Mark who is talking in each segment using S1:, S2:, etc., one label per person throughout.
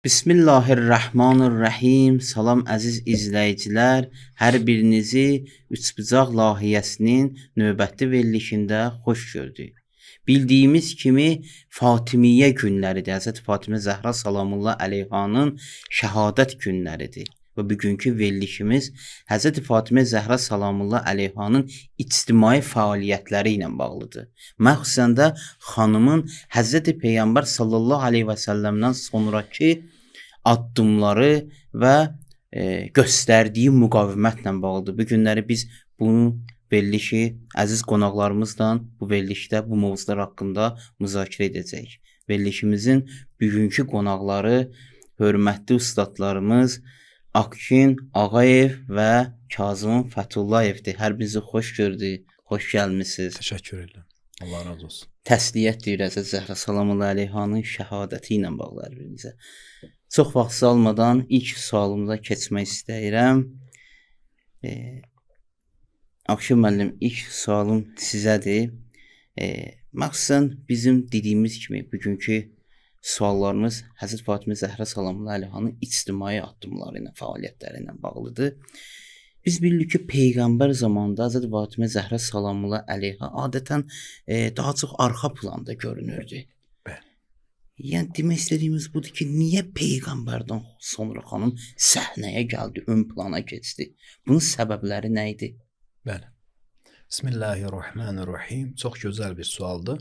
S1: Bismillahirrahmanirrahim. Salam əziz izləyicilər. Hər birinizi Üçbucaq layihəsinin növbəti verilişində xoş gördük. Bildiyimiz kimi Fatimiyyə günləridir. Həzrət Fatimə Zəhra salamullah əleyhanın şəhadət günləridir. Və bugünkü verilişimiz Həzrət Fatimə Zəhra salamullah əleyhanın ictimai fəaliyyətləri ilə bağlıdır. Məxsusən də xanımın Həzrət Peyğəmbər sallallahu əleyhi və səlləmdən sonrakı addımları və göstərdiyi müqavimətlə bağlıdır. Bu günləri biz bunu verilişi əziz qonaqlarımızla bu verilişdə bu mövzular haqqında müzakirə edəcəyik. Verilişimizin bugünkü qonaqları hörmətli ustadlarımız Akşin Ağayev və Kazım Fətullayevdir. Hər birinizi xoş gördük, xoş gəlmisiniz.
S2: Təşəkkür edirəm. Allah razı olsun.
S1: Təsliyyət deyir Həzrət Zəhra salamullah əleyhanın şəhadəti ilə bağlı hər birinizə. Çox vaxt salmadan ilk sualımıza keçmək istəyirəm. Akşin müəllim, ilk sualım sizədir. Məxsusən bizim dediyimiz kimi bugünkü suallarımız Həzrət Fatimə Zəhra salamullah əleyhanın ictimai addımları ilə, fəaliyyətləri ilə bağlıdır. Biz bilirik ki, Peyğəmbər zamanında Həzrət Fatimə Zəhra salamullah əleyha adətən daha çox arxa planda görünürdü. Yəni demək istədiyimiz budur ki, niyə Peyğəmbərdən sonra xanım səhnəyə gəldi, ön plana keçdi? Bunun səbəbləri nə idi?
S2: Bəli. Bismillahirrahmanirrahim. Çox gözəl bir sualdır.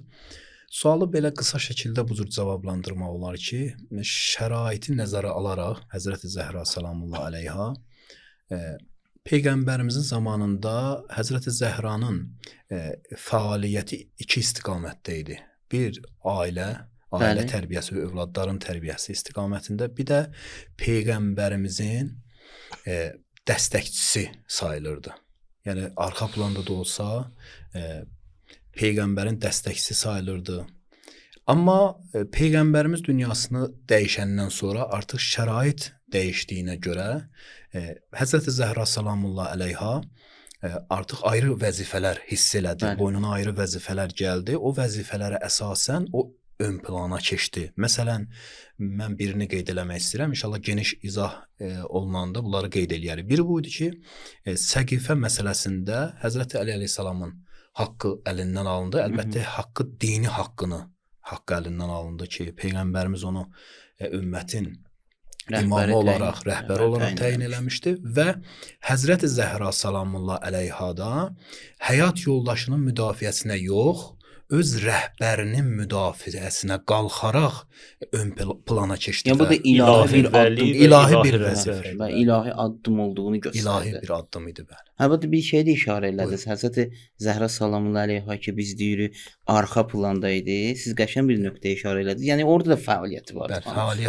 S2: Sualı belə qısa şəkildə bu cür cavablandırmaq olar ki, şəraiti nəzərə alaraq Həzrət Zəhra salamullah əleyha Peyğəmbərimizin zamanında Həzrət Zəhranın fəaliyyəti iki istiqamətdə idi. Bir ailə tərbiyəsi və övladların tərbiyəsi istiqamətində, bir də Peyğəmbərimizin dəstəkçisi sayılırdı. Yəni arxa planda da olsa Peyğəmbərin dəstəkçisi sayılırdı. Amma Peyğəmbərimiz dünyasını dəyişəndən sonra artıq şərait dəyişdiyinə görə Həzrət Zəhra salamullah əleyha artıq ayrı vəzifələr hiss elədi. Boynuna ayrı vəzifələr gəldi. O vəzifələrə əsasən o ön plana keçdi. Məsələn, mən birini qeyd eləmək istəyirəm. İnşallah geniş izah olunanda bunları qeyd eləyərik. Biri bu idi ki, səqifə məsələsində Həzrət Əli əleyhissalamın haqqı əlindən alındı. Əlbəttə, dini haqqı əlindən alındı ki, Peyğəmbərimiz onu ümmətin imamı olaraq, rəhbəri olaraq təyin eləmişdi və Həzrət Zəhra salamullah əleyhada həyat yoldaşının müdafiəsinə yox, öz rəhbərinin müdafiəsinə qalxaraq ön plana keçdi.
S1: Yəni bu da ilahi bir vəzifə və ilahi addım olduğunu göstərdi.
S2: İlahi bir addım idi, bəli.
S1: Əlbəttə bir şey də işarə elədiniz. Həzrət Zəhra salamullah əleyha ki, biz deyirik arxa planda idi. Siz qəşəng bir nöqtəyə işarə elədiniz. Yəni orada da fəaliyyəti vardı.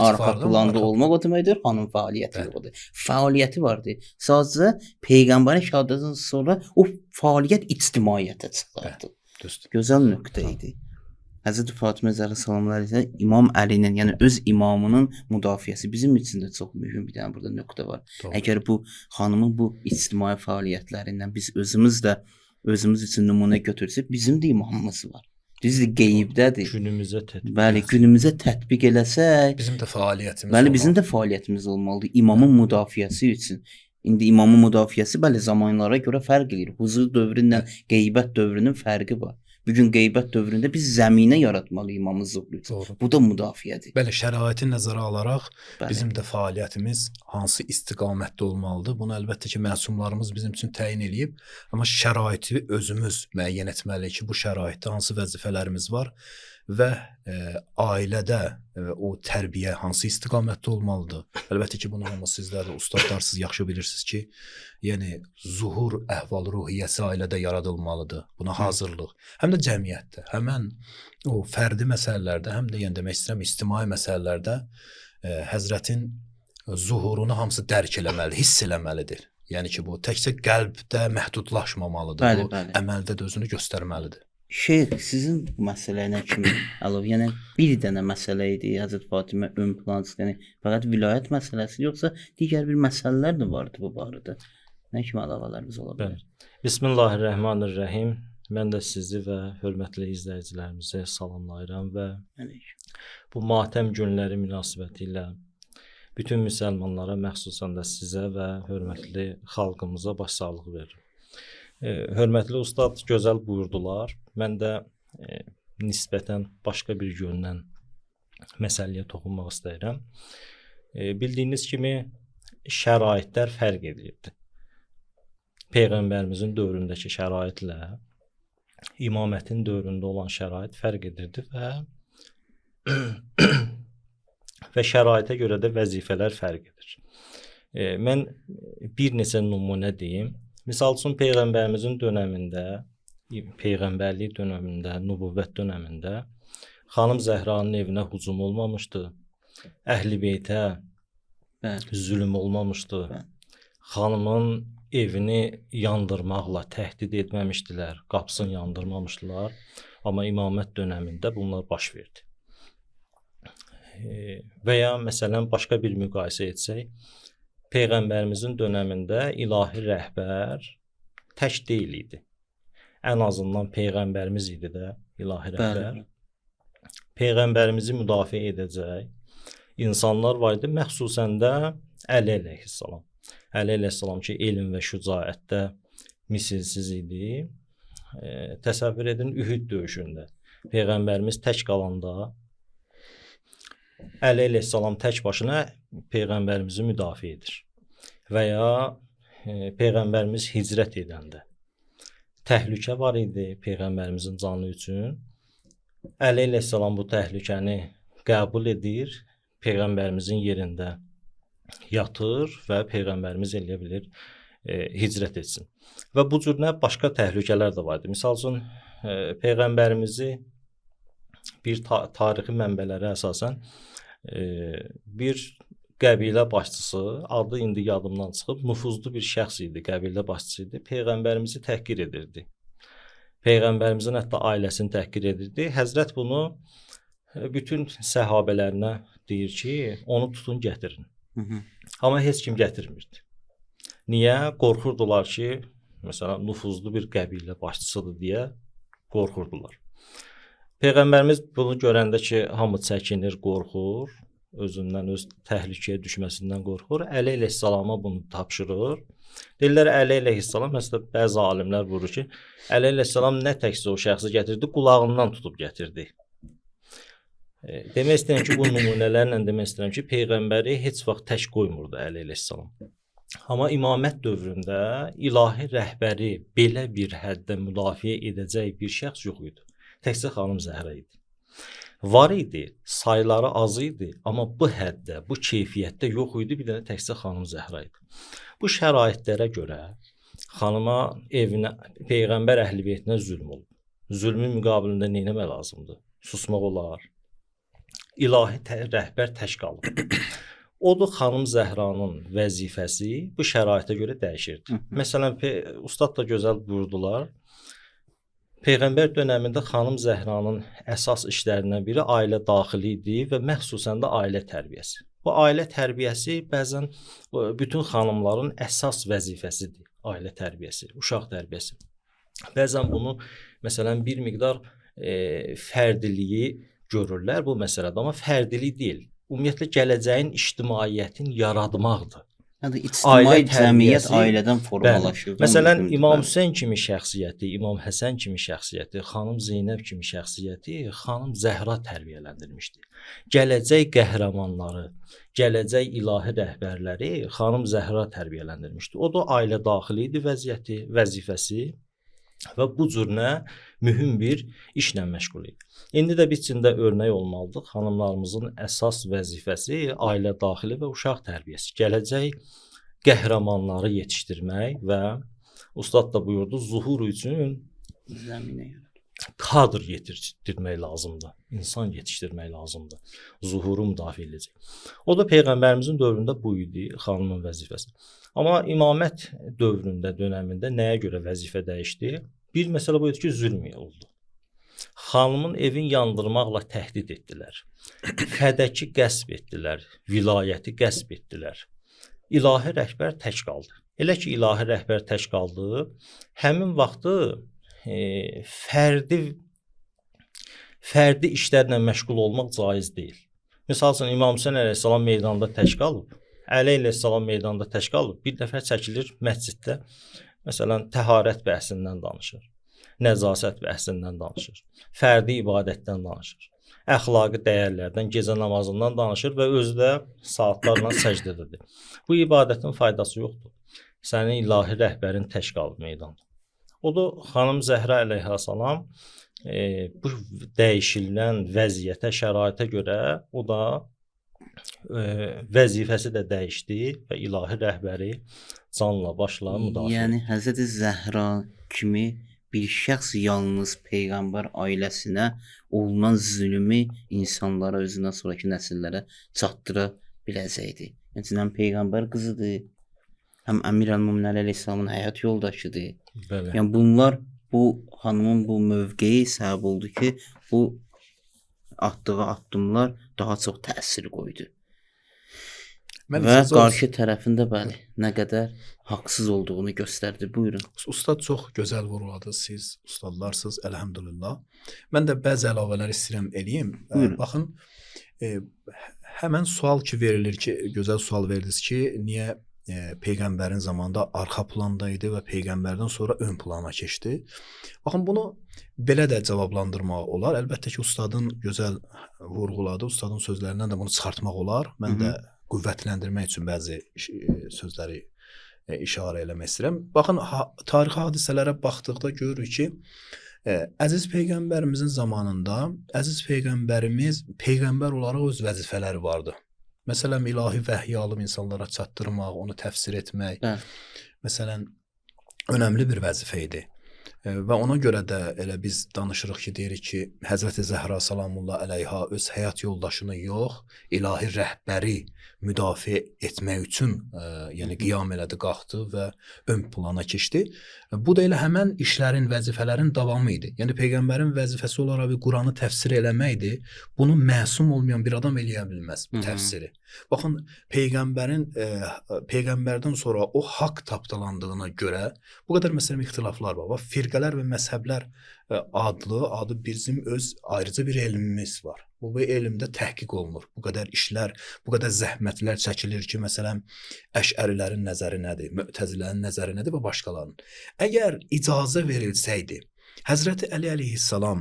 S1: Arxa planda olmaq o deməkdir, xanım fəaliyyəti yoxdur. Fəaliyyəti vardı. Sadəcə Peyğəmbərin şəhadətindən sonra o fəaliyyət ictimaiyyətə çıxardı. Gözəl nöqtə idi. Həzrət Fatimə Zəhra salamullah əleyha İmam Əlinin, yəni öz imamının müdafiəsi bizim üçün də çox mühüm bir dənə burada nöqtə var. Əgər bu xanımın bu ictimai fəaliyyətlərindən biz özümüz üçün nümunə götürsək, bizim də imamımız var. Düzdür, qeybdədir. Günümüzə tətbiq eləsək,
S2: bizim də fəaliyyətimiz
S1: bizim də fəaliyyətimiz olmalıdır imamın müdafiəsi üçün. İndi imamın müdafiəsi zamanlara görə fərq edir. Huzur dövrü ilə qeybət dövrünün fərqi var. Bugün qeybət dövründə biz zəminə yaratmalıyıq imamın zuhuru üçün. Bu da müdafiədir.
S2: Bəli, şəraiti nəzərə alaraq bizim də fəaliyyətimiz hansı istiqamətdə olmalıdır? Bunu əlbəttə ki, məsumlarımız bizim üçün təyin eləyib. Amma şəraiti özümüz müəyyən etməliyik ki, bu şəraitdə hansı vəzifələrimiz var və ailədə o tərbiyə hansı istiqamətdə olmalıdır? Əlbəttə ki, bunu hamı sizlər də ustadlarsınız, yaxşı bilirsiniz ki, yəni zuhur əhval-ruhiyyəsi ailədə yaradılmalıdır. Buna hazırlıq. Həm də cəmiyyətdə, həmən o fərdi məsələlərdə, həm də yəni demək istəyirəm, ictimai məsələlərdə Həzrətin zuhurunu hamısı dərk eləməlidir, hiss eləməlidir. Yəni ki, bu təkcə qəlbdə məhdudlaşmamalıdır, bu əməldə də özünü göstərməlidir.
S1: Şeyx, sizin bu məsələ nə kimi əlov? Yəni bir dənə məsələ idi Həzrət Fatimə ön plan çıxdı. Yəni fəqət vilayət məsələsi yoxsa digər bir məsələlər də vardı bu barədə? Nə kimi əlavələriniz ola bilər?
S3: Bismillahirrahmanirrahim. Mən də sizi və hörmətli izləyicilərimizi salamlayıram və bu matəm günləri münasibətilə bütün müsəlmanlara, məxsusən də sizə və hörmətli xalqımıza başsağlığı verirəm. Hörmətli ustad gözəl buyurdular. Mən də nisbətən başqa bir yöndən məsələyə toxunmaq istəyirəm. Bildiyiniz kimi şəraitlər fərq edirdi. Peyğəmbərimizin dövründəki şəraitlə İmamətin dövründə olan şərait fərq edirdi və şəraitə görə də vəzifələr fərq edir. Mən bir neçə nümunə deyim. Misal üçün Peyğəmbərimizin dönəmində, Peyğəmbərlik dönəmində, nübüvvət dönəmində xanım Zəhranın evinə hücum olmamışdı. Əhl-i Beytə zülm olmamışdı. Xanımın evini yandırmaqla təhdid etməmişdilər, qapısını yandırmamışdılar. Amma İmamət dönəmində bunlar baş verdi. Və ya məsələn başqa bir müqayisə etsək, Peyğəmbərimizin dönəmində ilahi rəhbər tək deyil idi. Ən azından Peyğəmbərimiz idi də ilahi rəhbər. Peyğəmbərimizi müdafiə edəcək insanlar var idi, məxsusən də Əli əleyhissalam. Əli əleyhissalam ki, elm və şücaətdə misilsiz idi. Təsəvvür edin, Ühud döyüşündə Peyğəmbərimiz tək qalanda Əli əleyhissalam tək başına Peyğəmbərimizi müdafiə edir. Və ya Peyğəmbərimiz hicrət edəndə təhlükə var idi Peyğəmbərimizin canı üçün. Əli əleyhissalam bu təhlükəni qəbul edir, Peyğəmbərimizin yerində yatır və Peyğəmbərimiz eləyə bilir hicrət etsin. Və bu cür nə başqa təhlükələr də var idi. Misal üçün Peyğəmbərimizi bir tarixi mənbələrə əsasən bir qəbilə başçısı, adı indi yadımdan çıxıb, nüfuzlu bir şəxs idi, qəbilə başçısı idi. Peyğəmbərimizi təhqir edirdi. Peyğəmbərimizin hətta ailəsini təhqir edirdi. Həzrət bunu bütün səhabələrinə deyir ki, onu tutun gətirin. Amma heç kim gətirmirdi. Niyə? Qorxurdular ki, məsələn, nüfuzlu bir qəbilə başçısıdır deyə qorxurdular. Peyğəmbərimiz bunu görəndə ki, hamı çəkinir, qorxur, özündən, öz təhlükəyə düşməsindən qorxur. Əli əleyhissalama bunu tapşırır. Deyirlər, Əli əleyhissalam, məsələn, bəzi alimlər vurur ki, Əli əleyhissalam nə təkcə o şəxsi gətirdi, qulağından tutub gətirdi. Demək istəyirəm ki, bu nümunələrlə demək istəyirəm ki, Peyğəmbəri heç vaxt tək qoymurdu Əli əleyhissalam. Amma İmamət dövründə ilahi rəhbəri belə bir həddə müdafiə edəcək bir şəxs yox idi. Təkcə xanım Zəhra idi. Var idi, sayları az idi, amma bu həddə, bu keyfiyyətdə yox idi, bir dənə təkcə xanım Zəhra idi. Bu şəraitlərə görə xanıma evinə, Peyğəmbər əhl-i beytinə zülm olub. Zülmün müqabilində nə etmək lazımdır? Susmaq olar. İlahi rəhbər tək qalıb. Odur xanım Zəhranın vəzifəsi bu şəraitə görə dəyişirdi. Məsələn, ustad da gözəl buyurdular. Peyğəmbər dönəmində xanım Zəhranın əsas işlərindən biri ailə daxili idi və məxsusən də ailə tərbiyəsi. Bu ailə tərbiyəsi bəzən bütün xanımların əsas vəzifəsidir. Ailə tərbiyəsi, uşaq tərbiyəsi. Bəzən bunu məsələn bir miqdar fərdiliyi görürlər bu məsələdə, amma fərdilik deyil. Ümumiyyətlə gələcəyin ictimaiyyətin yaratmaqdır.
S1: Yəni ictimai cəmiyyət ailədən formalaşır.
S3: Məsələn, İmam Hüseyn kimi şəxsiyyəti, İmam Həsən kimi şəxsiyyəti, xanım Zeynəb kimi şəxsiyyəti xanım Zəhra tərbiyələndirmişdi. Gələcək qəhrəmanları, gələcək ilahi rəhbərləri xanım Zəhra tərbiyələndirmişdi. O da ailə daxili idi vəzifəsi və bu cürünə mühüm bir işlə məşğul idi. İndi də biz içində örnək olmalıdıq. Xanımlarımızın əsas vəzifəsi ailə daxili və uşaq tərbiyəsi. Gələcək qəhrəmanları yetişdirmək və ustad da buyurdu, zuhur üçün kadr yetişdirmək lazımdır. İnsan yetişdirmək lazımdır. Zuhuru müdafiə edəcək. O da Peyğəmbərimizin dövründə bu idi xanımın vəzifəsi. Amma İmamət dövründə, dönəmində nəyə görə vəzifə dəyişdi? Bir məsələ bu idi ki, zülm oldu. Xanımın evin yandırmaqla təhdid etdilər. Fədəki qəsb etdilər, vilayəti qəsb etdilər. İlahi rəhbər tək qaldı. Elə ki, ilahi rəhbər tək qaldı, həmin vaxtı fərdi işlərlə məşğul olmaq caiz deyil. Misal üçün İmam Hüseyn əleyhissalam meydanda tək qalıb, Əli əleyhissalam meydanda tək qalıb, bir dəfə çəkilir məsciddə, məsələn, təharət bəhsindən danışır, nəzasət bəhsindən danışır, fərdi ibadətdən danışır, əxlaqi dəyərlərdən, gecə namazından danışır və özü də saatlarla səcdədədir. Bu ibadətin faydası yoxdur. Sənin ilahi rəhbərin tək qalıb meydanda. O da xanım Zəhra əleyhissalam bu dəyişilən vəziyyətə, şəraitə görə o da vəzifəsi də dəyişdi və ilahi rəhbəri canla başla müdafiə.
S1: Yəni Həzrət Zəhra kimi bir şəxs yalnız peyğəmbər ailəsinə olunan zülmü insanlara, özündən sonraki nəsillərə çatdıra biləcəkdi. Yəni həm peyğəmbər qızıdır, həm Əmir əl-Möminin əleyhissalamın həyat yoldaşıdır.
S3: Bəli.
S1: Yəni bunlar bu xanımın bu mövqeyi səbəb oldu ki, bu atdığı addımlar daha çox təsir qoydu. Və qarşı tərəfində bəli, nə qədər haqsız olduğunu göstərdi. Buyurun.
S2: Ustad çox gözəl vurğuladı. Siz ustadlarsınız, əlhəmdülillah. Mən də bəzi əlavələr istəyirəm eləyim. Baxın, həmən sual ki verilir ki, gözəl sual verdiniz ki, niyə peyğəmbərin zamanında arxa planda idi və peyğəmbərdən sonra ön plana keçdi? Baxın, bunu belə də cavablandırmaq olar. Əlbəttə ki, ustadın gözəl vurğuladı. Ustadın sözlərindən də bunu çıxartmaq olar. Mən də qüvvətləndirmək üçün bəzi sözləri işarə eləmək istəyirəm. Baxın, tarixi hadisələrə baxdıqda görürük ki, əziz peyğəmbərimizin zamanında əziz peyğəmbərimiz peyğəmbər olaraq öz vəzifələri vardı. Məsələn, ilahi vəhyi alıb insanlara çatdırmaq, onu təfsir etmək, məsələn, önəmli bir vəzifə idi. Və ona görə də elə biz danışırıq ki, deyirik ki, Həzrəti Zəhra salamullah əleyha öz həyat yoldaşını yox, ilahi rəhbəri müdafiə etmək üçün yəni qiyam elədi, qalxdı və ön plana keçdi. Bu da elə həmən işlərin, vəzifələrin davamı idi. Yəni peyğəmbərin vəzifəsi olaraq bir Quranı təfsir eləməkdir. Bunu məsum olmayan bir adam eləyə bilməz bu təfsiri. Baxın, peyğəmbərdən sonra o haqq tapdalandığına görə bu qədər məsələn ixtilaflar var. Firqələr və məzhəblər adı bizim öz ayrıca bir elmimiz var. Bu elmdə təhqiq olunur. Bu qədər işlər, bu qədər zəhmətlər çəkilir ki, məsələn, Əşərilərin nəzəri nədir, Mü'təzilərin nəzəri nədir və başqalarının. Əgər icazə verilsəydi, Həzrəti Əli əleyhissalam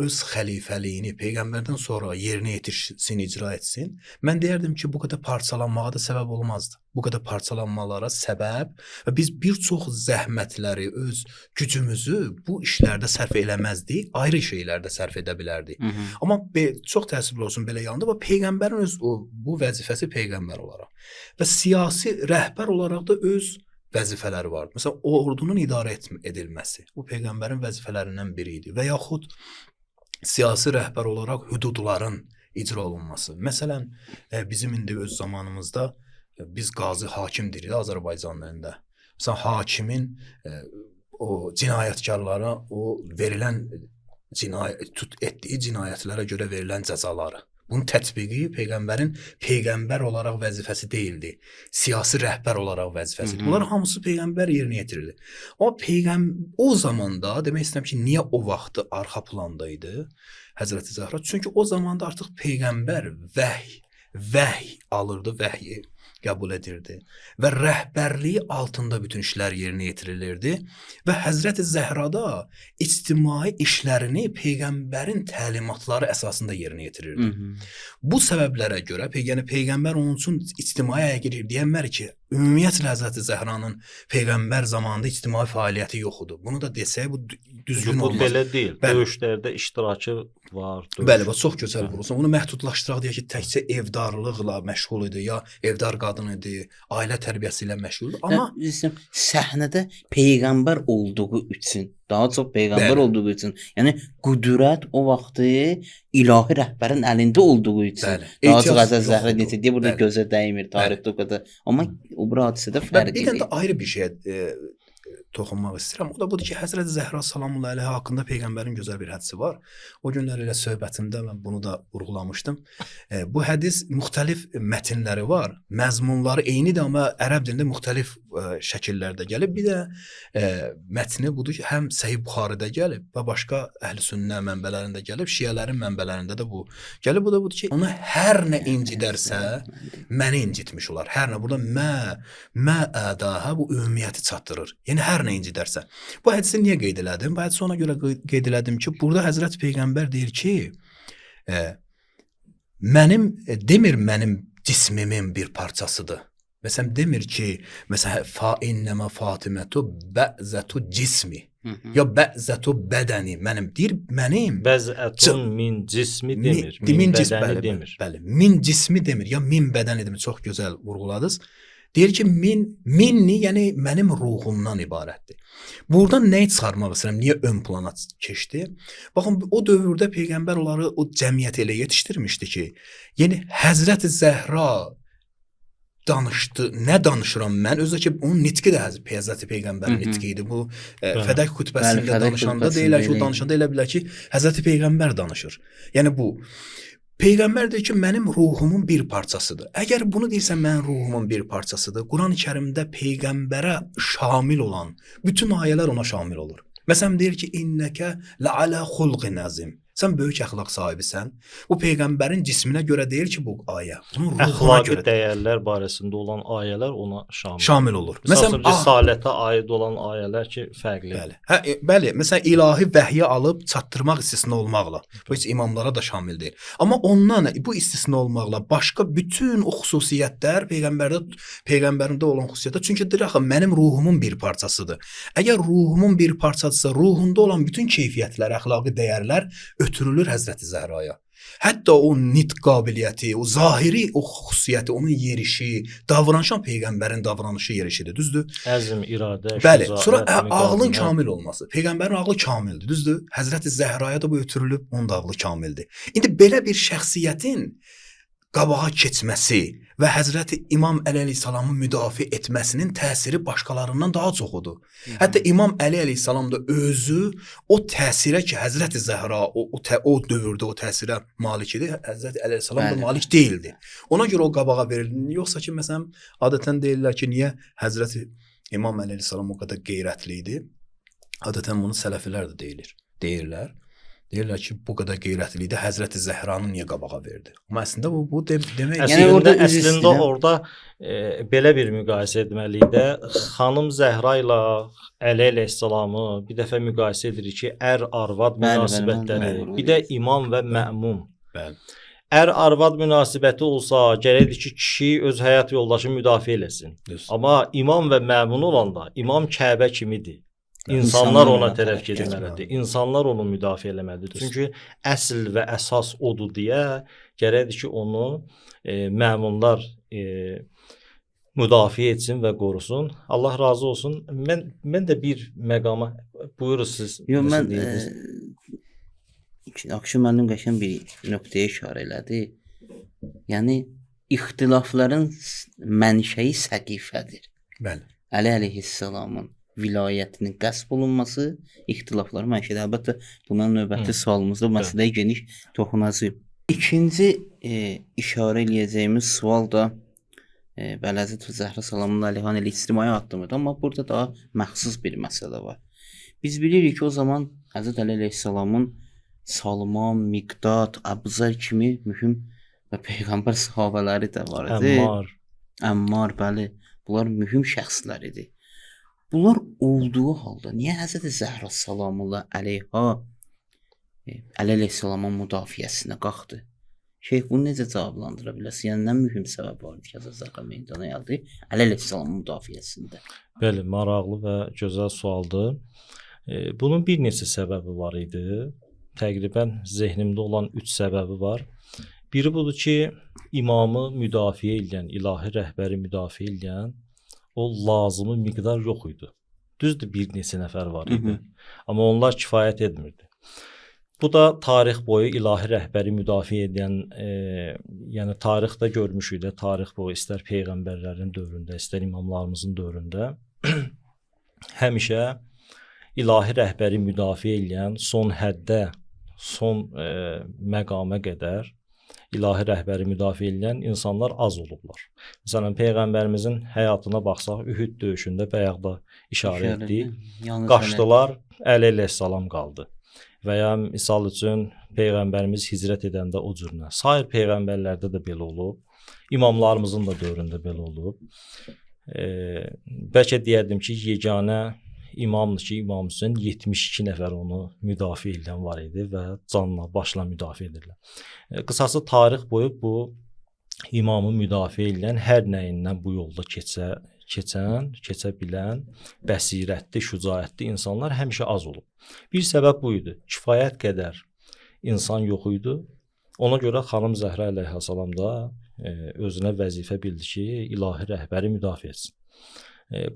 S2: öz xəlifəliyini peyğəmbərdən sonra yerinə yetirsin, icra etsin, mən deyərdim ki, bu qədər parçalanmağa da səbəb olmazdı. Bu qədər parçalanmalara səbəb və biz bir çox zəhmətləri, öz gücümüzü bu işlərdə sərf eləməzdik, ayrı şeylərdə sərf edə bilərdik. Amma çox təəssüflü olsun belə yandı və peyğəmbərin öz bu vəzifəsi peyğəmbər olaraq və siyasi rəhbər olaraq da öz vəzifələri vardı. Məsələn, ordunun idarə edilməsi bu peyğəmbərin vəzifələrindən biri idi və yaxud siyasi rəhbər olaraq hüdudların icra olunması. Məsələn, bizim indi öz zamanımızda biz qazi hakim deyirik Azərbaycanın elində. Məsələn, hakimin o cinayətkarlara o verilən etdiyi cinayətlərə görə verilən cəzaları. Bunun tətbiqi peyğəmbərin peyğəmbər olaraq vəzifəsi deyildi. Siyasi rəhbər olaraq vəzifəsidir. Bunlar hamısı peyğəmbər yerinə yetirirdi. Amma o zamanda demək istəyirəm ki, niyə o vaxtı arxa planda idi Həzrəti Zəhra? Çünki o zamanda artıq peyğəmbər vəhy alırdı, vəhyi qəbul edirdi və rəhbərliyi altında bütün işlər yerinə yetirilirdi və Həzrəti Zəhrada ictimai işlərini peyğəmbərin təlimatları əsasında yerinə yetirirdi. Bu səbəblərə görə yəni peyğəmbər onun üçün ictimai aya girir deyənlər ki, ümumiyyətlə Həzrəti Zəhranın peyğəmbər zamanında ictimai fəaliyyəti yox idi. Bunu da desək bu düzgün olmaz.
S3: Bu belə deyil. Döyüşlərdə iştirakı var.
S2: Bəli, çox gözəl vurulsun. Bunu məhdudlaşdıraq deyək ki, təkcə evdarlıqla məşğul idi, ya evdar qadın idi, ailə tərbiyəsi ilə məşğul idi. Amma
S1: səhnədə peyğəmbər olduğu üçün, daha çox peyğəmbər olduğu üçün, yəni qüdrət o vaxtı ilahi rəhbərin əlində olduğu üçün. Daha çox Həzrət Zəhra necə deyə burada gözə dəymir tarixdə o qədər. Amma o bir hadisədə fərq edir.
S2: Bir də ayrı bir şeyə toxunmaq istəyirəm. O da budur ki, Həzrət Zəhra salamullah əleyha haqqında peyğəmbərin gözəl bir hədisi var. O günlər ilə söhbətimdə mən bunu da vurğulamışdım. Bu hədis müxtəlif mətnləri var. Məzmunları eynidir, amma ərəb dilində müxtəlif şəkillərdə gəlib. Bir də mətni budur ki, həm Səhih Buxaridə gəlib və başqa Əhl-i-Sünnə mənbələrində gəlib, Şiələrin mənbələrində də bu gəlib. Bu da budur ki, onu hər nə incidərsə, məni incitmiş olar. Hər nə burada mə ədahə bu ümumiyyəti çatdırır. Yəni hər nə incidərsə. Bu hədisi niyə qeyd elədim? Bu hədisi ona görə qeyd elədim ki, burada Həzrət Peyğəmbər deyir ki, demir mənim cismimin bir parçasıdır. Məsələn demir ki, məsələn fa innəmə Fatimətu bəzətu cismi. Ya bəzətu bədəni mənim deyir, mənim
S3: bəzətun min cismi demir.
S2: Min
S3: bədəni demir.
S2: Bəli, min cismi demir. Ya min bədəni demir. Çox gözəl vurğuladınız. Deyir ki, minni, yəni mənim ruhumdan ibarətdir. Buradan nəyi çıxarmaq istəyirəm? Niyə ön plana keçdi? Baxın, o dövrdə Peyğəmbər onları o cəmiyyət elə yetişdirmişdi ki, yəni Həzrət Zəhra danışdı. Nə danışıram mən? Özü ki, onun nitqi də Həzrət Peyğəmbərin nitqi idi. Bu Fədək xutbəsində danışanda deyilər ki, o danışanda elə bilər ki, Həzrət Peyğəmbər danışır. Yəni bu Peyğəmbər deyir ki, mənim ruhumun bir parçasıdır. Əgər bunu deyirsən, mənim ruhumun bir parçasıdır, Quran-ı Kərimdə Peyğəmbərə şamil olan bütün ayələr ona şamil olur. Məsələn, deyir ki, innəkə ləalə xulqin əzim. Sən böyük əxlaq sahibisən. Bu Peyğəmbərin cisminə görə deyir ki, bu ayə. Bunun ruhuna
S3: əxlaqi
S2: görə
S3: dəyərlər barəsində olan ayələr ona
S2: şamil olur.
S3: Məsələn, risalətə aid olan ayələr ki, fərqli.
S2: Bəli. Bəli, məsələn, ilahi vəhyi alıb çatdırmaq istisna olmaqla. Bu heç imamlara da şamil deyil. Amma ondan bu istisna olmaqla başqa bütün o xüsusiyyətlər Peyğəmbərində olan xüsusiyyətlər. Çünki deyir axı, mənim ruhumun bir parçasıdır. Əgər ruhumun bir parçasıdırsa, ruhunda olan bütün keyfiyyətlər, əxlaqi dəyərlər ötürülür Həzrəti Zəhraya. Hətta o nitq qabiliyyəti, o zahiri o xüsusiyyəti, onun yerişi, davranışan Peyğəmbərin davranışı yerişidir, düzdür?
S3: Əzm, iradə,
S2: bəli, sonra ağlın kamil olması. Peyğəmbərin ağlı kamildir, düzdür? Həzrəti Zəhraya da bu ötürülüb, onun da ağlı kamildir. İndi belə bir şəxsiyyətin qabağa keçməsi və Həzrəti İmam Əli əleyhissalamı müdafiə etməsinin təsiri başqalarından daha çoxudur. Hətta İmam Əli əleyhissalam da özü o təsirə ki, Həzrəti Zəhra o dövrdə o təsirə malik idi, Həzrəti Əli əleyhissalam da malik deyildi. Ona görə o qabağa verildi. Yoxsa ki, məsələn, adətən deyirlər ki, niyə Həzrəti İmam Əli əleyhissalam o qədər qeyrətli idi? Adətən bunu sələfilər də deyirlər. Deyirlər ki, bu qədər qeyrətlilikdə Həzrəti Zəhranı niyə qabağa verdi? Amma əslində bu demək
S3: əslində orada belə bir müqayisə etməliyik də. Xanım Zəhra ilə Əli əleyhissalamı bir dəfə müqayisə edirik ki, ər-arvad münasibətləri, bir də imam və məmum.
S2: Bəli.
S3: Ər-arvad münasibəti olsa, gərəkdir ki, kişi öz həyat yoldaşını müdafiə eləsin. Amma imam və məmun olanda, imam Kəbə kimidir. İnsanlar ona tərəf getməlidir. İnsanlar onu müdafiə eləməlidir. Çünki əsl və əsas odur deyə gərəkdir ki, onu məmunlar müdafiə etsin və qorusun. Allah razı olsun. Mən də bir məqama buyurun siz.
S1: Yox, mən Akşin müəllim qəşəng bir nöqtəyə işarə elədi. Yəni ixtilafların mənşəyi səqifədir.
S2: Bəli.
S1: Əli əleyhissalamın vilayətinin qəsb olunması ixtilafların mənşəyidir. Əlbəttə buna növbəti sualımızda məsələyə geniş toxunacağıq. İkinci işarə eləyəcəyimiz sual da Həzrət Zəhra salamın əleyhə ilə ictimai addımıdır, amma burada daha məxsus bir məsələ var. Biz bilirik ki, o zaman Həzrət Əli əleyhissalamın Salman, Miqdad, Əbuzər kimi mühüm və Peyğəmbər sahabələri də var idi. Əmmar, bəli, bunlar mühüm şəxslər idi. Bunlar olduğu halda niyə Həzrət Zəhra salamullah əleyhə Əli əleyhissalamın müdafiəsinə qalxdı? Şeyx bunu necə cavablandıra bilərsiniz? Yəni nə mühüm səbəb vardı ki, Həzrət Zəhra meydana gəldi Əli əleyhissalamın müdafiəsində?
S3: Bəli, maraqlı və gözəl sualdır. Bunun bir neçə səbəbi var idi. Təqribən zehnimdə olan 3 səbəbi var. Biri budur ki, imamı müdafiə edən, ilahi rəhbəri müdafiə edən o lazımı miqdar yox idi. Düzdür, bir neçə nəfər var idi. Amma onlar kifayət etmirdi. Bu da tarix boyu ilahi rəhbəri müdafiə edən, yəni tarixdə görmüşük də, tarix boyu istər peyğəmbərlərin dövründə, istər imamlarımızın dövründə həmişə ilahi rəhbəri müdafiə edən son həddə, son məqama qədər, ilahi rəhbəri müdafiə edən insanlar az olublar. Məsələn, peyğəmbərimizin həyatına baxsaq, Ühud döyüşündə bayaq da işarə etdik. Qaçdılar, Əli əleyhissalam qaldı. Və ya misal üçün peyğəmbərimiz hicrət edəndə o cürünə. Sair peyğəmbərlərdə də belə olub. İmamlarımızın da dövründə belə olub. Bəlkə deyərdim ki, yeganə imamdır ki, İmam Hüseyn 72 nəfər onu müdafiə edən var idi və canla, başla müdafiə edirlər. Qısası tarix boyu bu imamı müdafiə edən hər nəyindən bu yolda keçə bilən bəsirətli, şücaətli insanlar həmişə az olub. Bir səbəb bu idi. Kifayət qədər insan yox idi. Ona görə xanım Zəhra əleyhissalam da özünə vəzifə bildi ki, ilahi rəhbəri müdafiə etsin.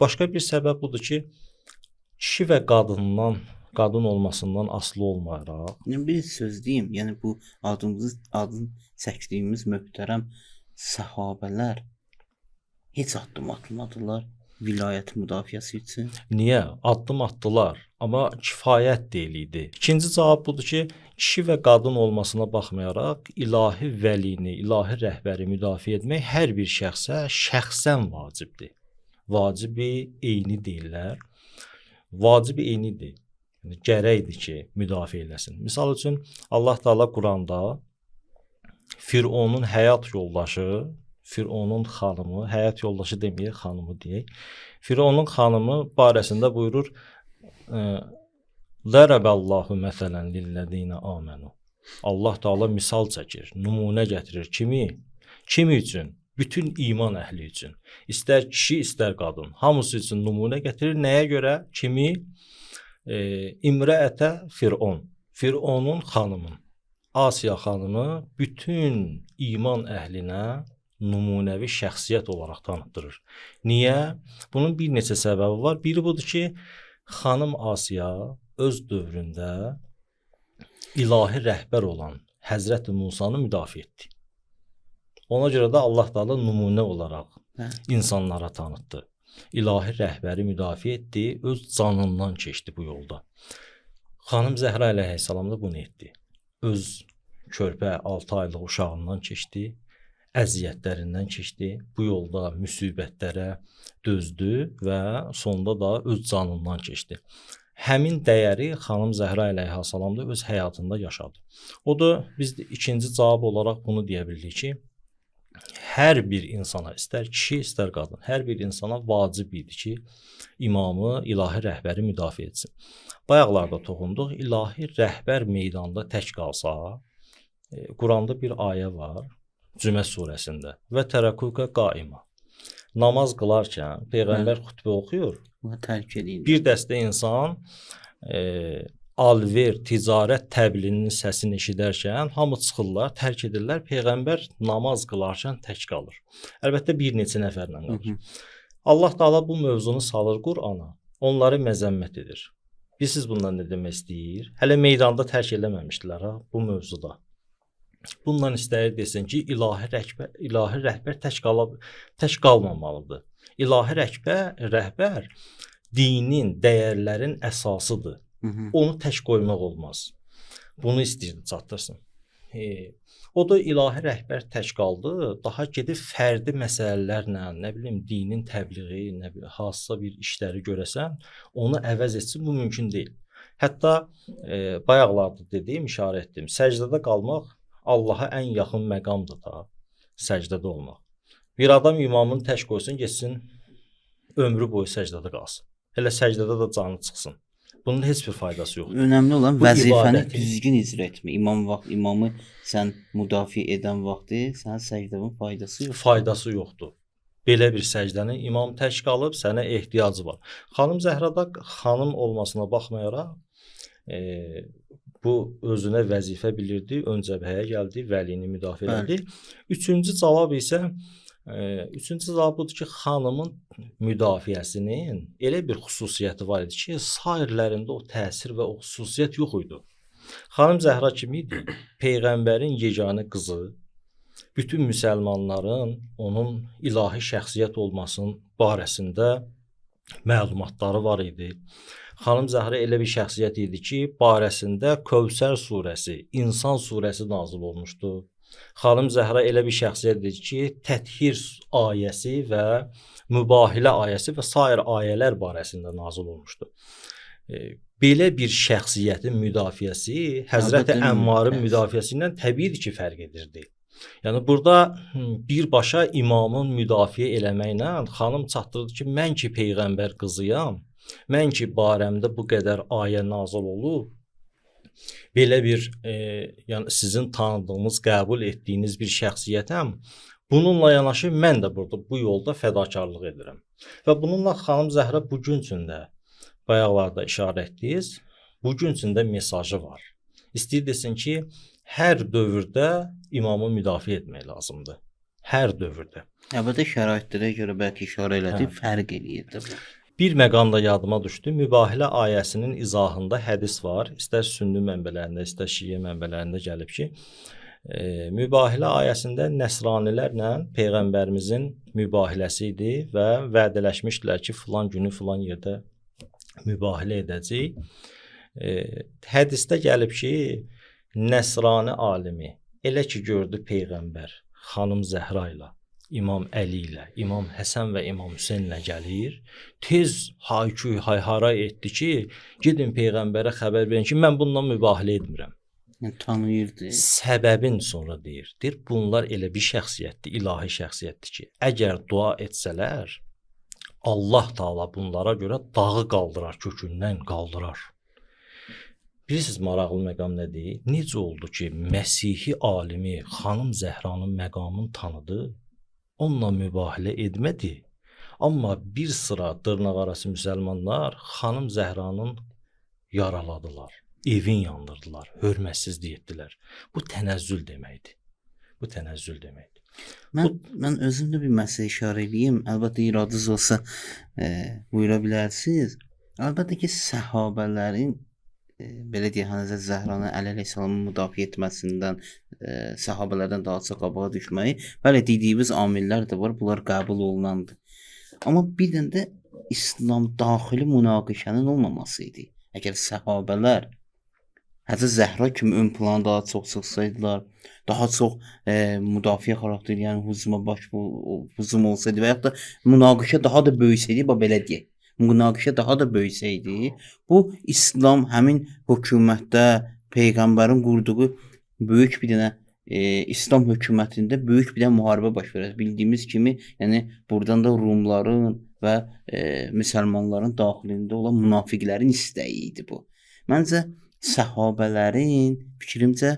S3: Başqa bir səbəb budur ki, kişi və qadın olmasından asılı olmayaraq.
S1: Bir söz deyim, yəni bu adını çəkdiyimiz möhtərəm səhabələr heç addım atmadılar vilayət müdafiəsi üçün.
S3: Niyə? Addım atdılar, amma kifayət deyil idi. İkinci cavab budur ki, kişi və qadın olmasına baxmayaraq ilahi vəlini, ilahi rəhbəri müdafiə etmək hər bir şəxsə şəxsən vacibdir. Vacibi eyni deyirlər. Vacibi eynidir. Yəni, gərəkdir ki, müdafiə eləsin. Misal üçün, Allah Teala Quranda Fironun həyat yoldaşı, Fironun xanımı, həyat yoldaşı deməyək, xanımı deyək. Fironun xanımı barəsində buyurur: "Zərəbəllahu məsələn lillezina amanu." Allah Teala misal çəkir, nümunə gətirir. Kimi üçün? Bütün iman əhli üçün. İstər kişi, istər qadın. Hamısı üçün nümunə gətirir. Nəyə görə? Kimi? İmrəətə Firon. Fironun xanımın. Asiya xanımı bütün iman əhlinə nümunəvi şəxsiyyət olaraq tanıtdırır. Niyə? Bunun bir neçə səbəbi var. Biri budur ki, xanım Asiya öz dövründə ilahi rəhbər olan Həzrəti Musanı müdafiə etdi. Ona görə də Allah Teala nümunə olaraq insanlara tanıtdı. İlahi rəhbəri müdafiə etdi, öz canından keçdi bu yolda. Xanım Zəhra əleyhissalam da bunu etdi. Öz körpə 6 aylıq uşağından keçdi, əziyyətlərindən keçdi, bu yolda müsibətlərə dözdü və sonda da öz canından keçdi. Həmin dəyəri xanım Zəhra əleyhissalam da öz həyatında yaşadı. O da biz ikinci cavab olaraq bunu deyə bildik ki, hər bir insana, istər kişi, istər qadın, hər bir insana vacib idi ki, imamı, ilahi rəhbəri müdafiə etsin. Bayaqlarda toxunduq, ilahi rəhbər meydanda tək qalsa, Quranda bir ayə var, Cümə surəsində və tərəkuka qaima. Namaz qılarkən Peyğəmbər xutbə oxuyur, bir dəstə insan alver, ticarət təbliğinin səsini eşidərkən hamı çıxırlar, tərk edirlər. Peyğəmbər namaz qılarkən tək qalır. Əlbəttə bir neçə nəfərlə qalır. Allah Teala bu mövzunu salır Qurana. Onları məzəmmət edir. Bilirsiniz bundan nə demək istəyir? Hələ meydanda tərk eləməmişdilər bu mövzuda. Bundan istəyir desin ki, ilahi rəhbər tək qalmamalıdır. İlahi rəhbər dinin, dəyərlərin əsasıdır. Onu tək qoymaq olmaz. Bunu istəyir çatdırsın. O da ilahi rəhbər tək qaldı, daha gedib fərdi məsələlərlə, nə bilim, dinin təbliği, nə bilim, hansısa bir işləri görəsən, onu əvəz etsin, bu mümkün deyil. Hətta bayaqlarda dediyim, işarə etdim, səcdədə qalmaq Allaha ən yaxın məqamdır da, səcdədə olmaq. Bir adam imamını tək qoysun, geçsin, ömrü boyu səcdədə qalsın. Elə səcdədə də canı çıxsın. Bunun heç bir faydası yoxdur.
S1: Önəmli olan vəzifəni düzgün icra etmək. İmamı sən müdafiə edən vaxtı sənin səcdənin faydası yoxdur.
S3: Faydası yoxdur. Belə bir səcdənin imam tək qalıb, sənə ehtiyacı var. Xanım Zəhrada xanım olmasına baxmayaraq, bu özünə vəzifə bilirdi, ön cəbhəyə gəldi, vəlini müdafiə etdi. Üçüncü cavab budur ki, xanımın müdafiəsinin elə bir xüsusiyyəti var idi ki, sairlərində o təsir və o xüsusiyyət yox idi. Xanım Zəhra kim idi? Peyğəmbərin yeganə qızı, bütün müsəlmanların onun ilahi şəxsiyyət olmasının barəsində məlumatları var idi. Xanım Zəhra elə bir şəxsiyyət idi ki, barəsində Kövsər surəsi, İnsan surəsi nazil olmuşdu. Xanım Zəhra elə bir şəxsiyyətdir ki, Təthir ayəsi və Mübahilə ayəsi və sair ayələr barəsində nazil olmuşdur. Belə bir şəxsiyyətin müdafiəsi Həzrəti
S1: Əlbəttə,
S3: Əmmarın
S1: bəs.
S3: müdafiəsi ilə təbii ki, fərq edirdi. Yəni burada birbaşa imamın müdafiə eləməklə xanım çatdırdı ki, mən ki peyğəmbər qızıyam, mən ki barəmdə bu qədər ayə nazil olub, belə bir yəni sizin tanıdığınız, qəbul etdiyiniz bir şəxsiyyətəm. Bununla yanaşı mən də burada bu yolda fədakarlıq edirəm. Və bununla xanım Zəhra bu gün üçün də bayaqlarda işarə etdiniz, bu gün üçün də mesajı var. İstəyir desin ki, hər dövrdə imamı müdafiə etmək lazımdır. Hər dövrdə.
S1: Əlbəttə şəraitlərə görə bəlkə işarə elədi, fərq eləyir də bu.
S3: Bir məqamda yadıma düşdü. Mübahilə ayəsinin izahında hədis var. İstər sünni mənbələrində, istər şiə mənbələrində gəlib ki, Mübahilə ayəsində nəsranilərlə peyğəmbərimizin mübahiləsi idi və vədələşmişdilər ki, filan günü filan yerdə mübahilə edəcək. Hədisdə gəlib ki, nəsrani alimi elə ki gördü peyğəmbər xanım Zəhra ilə, İmam Əli ilə, İmam Həsən və İmam Hüseyn ilə gəlir, tez hayküy hayharay etdi ki, gedin peyğəmbərə xəbər verin ki, mən bununla mübahilə etmirəm.
S1: Yəni tanıyırdı.
S3: Səbəbin sonra deyir. Deyir, bunlar elə bir şəxsiyyətdir, ilahi şəxsiyyətdir ki, əgər dua etsələr, Allah Taala bunlara görə dağı qaldırar, kökündən qaldırar. Bilirsiniz maraqlı məqam nədir? Necə oldu ki, Məsihi alimi xanım Zəhranın məqamını tanıdı, onunla mübahilə etmədi. Amma bir sıra dırnaqarası müsəlmanlar xanım Zəhranın yaraladılar, evin yandırdılar, hörmətsizlik etdilər. Bu tənəzzül deməkdir. Bu tənəzzül deməkdir.
S1: Mən özüm də bir məsələ işarə edeyim. Əlbəttə iradınız olsa buyura bilərsiniz. Əlbəttə ki, səhabələrin belə deyək, Həzrət Zəhranı Əli əleyhissalamın müdafiə etməsindən səhabələrdən daha çox qabağa düşməyi, bəli dediyimiz amillər də var, bunlar qəbul olunandır. Amma bir dənə də İslam daxili münaqişənin olmaması idi. Əgər səhabələr Həzrət Zəhra kimi ön plana daha çox çıxsaydılar, daha çox müdafiə xarakterli, yəni hücum olsaydı və yaxud da münaqişə daha da böyüsəydi, belə deyək. Münaqişə daha da böyüsəydi, bu İslam həmin hökumətdə peyğəmbərin qurduğu böyük bir dənə İslam hökumətində böyük bir dənə müharibə baş verər. Bildiyimiz kimi, yəni burdan da Rumların və müsəlmanların daxilində olan münafiqlərin istəyi idi bu. Məncə səhabələrin fikrimcə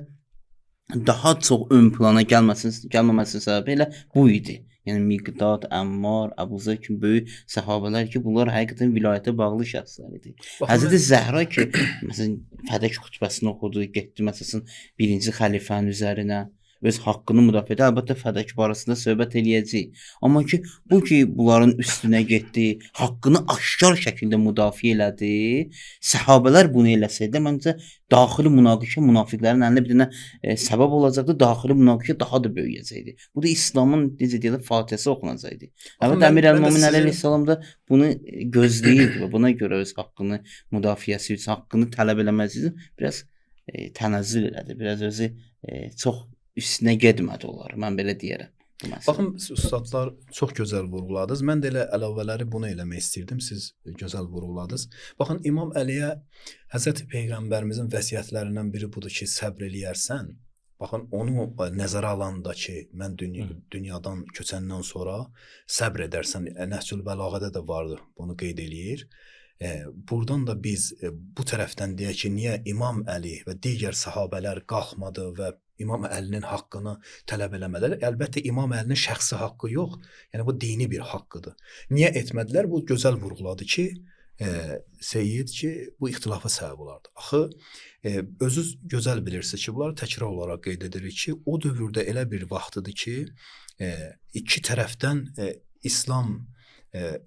S1: daha çox ön plana gəlməməsinin səbəbi elə bu idi. Yəni Miqdad, Əmmar, Əbuzər kimi böyük səhabələr ki, bunlar həqiqətən vilayətə bağlı şəxslər idi. Həzrət Zəhra ki, məsələn, Fədək xutbəsini oxudu, getdi məsələn birinci xəlifənin üzərinə, öz haqqını müdafiə etdi. Əlbəttə Fədək barəsində söhbət eləyəcək. Amma ki, bu ki bunların üstünə getdi, haqqını aşkar şəkildə müdafiə elədi. Səhabələr bunu eləsəydi, məncə daxili münaqişə münafiqlərin əlində bir dənə səbəb olacaqdı, daxili münaqişə daha da böyüyəcəkdi. Bu da İslamın necə deyirlər, Fatihəsi oxunacaqdı. Əlbəttə Əmir Əl-Mömin əleyhissalam da bunu gözləyirdi və buna görə öz haqqını müdafiəsi üçün, haqqını tələb eləməsi üçün biraz tənəzzül elədi. Biraz özü çox üstünə getmədi onlar. Mən belə deyərəm.
S2: Baxın, ustadlar çox gözəl vurğuladınız. Mən də elə əlavələri bunu eləmək istirdim. Siz gözəl vurğuladınız. Baxın, İmam Əliyə Həzrəti Peyğəmbərimizin vəsiyyətlərindən biri budur ki, səbr eləyərsən. Baxın, onu nəzərə alanda ki, mən dünyadan köçəndən sonra səbr edərsən. Nəhcül Bəlağədə də vardır, bunu qeyd eləyir. Buradan da biz bu tərəfdən deyək ki, niyə İmam Əli və digər sahabələr qalxmadı və İmam Əlinin haqqını tələb eləmədilər? Əlbəttə İmam Əlinin şəxsi haqqı yox, yəni bu dini bir haqqıdır. Niyə etmədilər? Bu gözəl vurğuladı ki, Seyyid ki, bu ixtilafa səbəb olardı. Axı, özünüz gözəl bilirsiniz ki, bunları təkrar olaraq qeyd edirik ki, o dövrdə elə bir vaxtıdır ki, iki tərəfdən İslam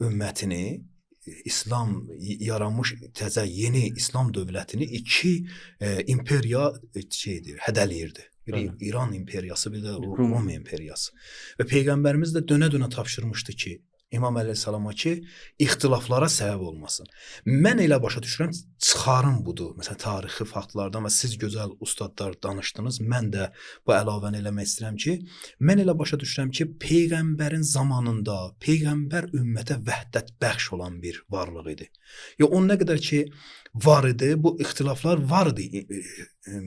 S2: ümmətini, İslam yaranmış təzə yeni İslam dövlətini iki imperiya hədələyirdi. Biri İran imperiyası, bir də Rum imperiyası. Və Peyğəmbərimiz də dönə-dönə tapşırmışdı ki, İmam əleyhissalama ki, ixtilaflara səbəb olmasın. Mən elə başa düşürəm, çıxarım budur. Məsələn, tarixi faktlardan və siz gözəl ustadlar danışdınız. Mən də bu əlavəni eləmək istəyirəm ki, mən elə başa düşürəm ki, peyğəmbərin zamanında peyğəmbər ümmətə vəhdət bəxş olan bir varlıq idi. Ya o nə qədər ki var idi, bu ixtilaflar var idi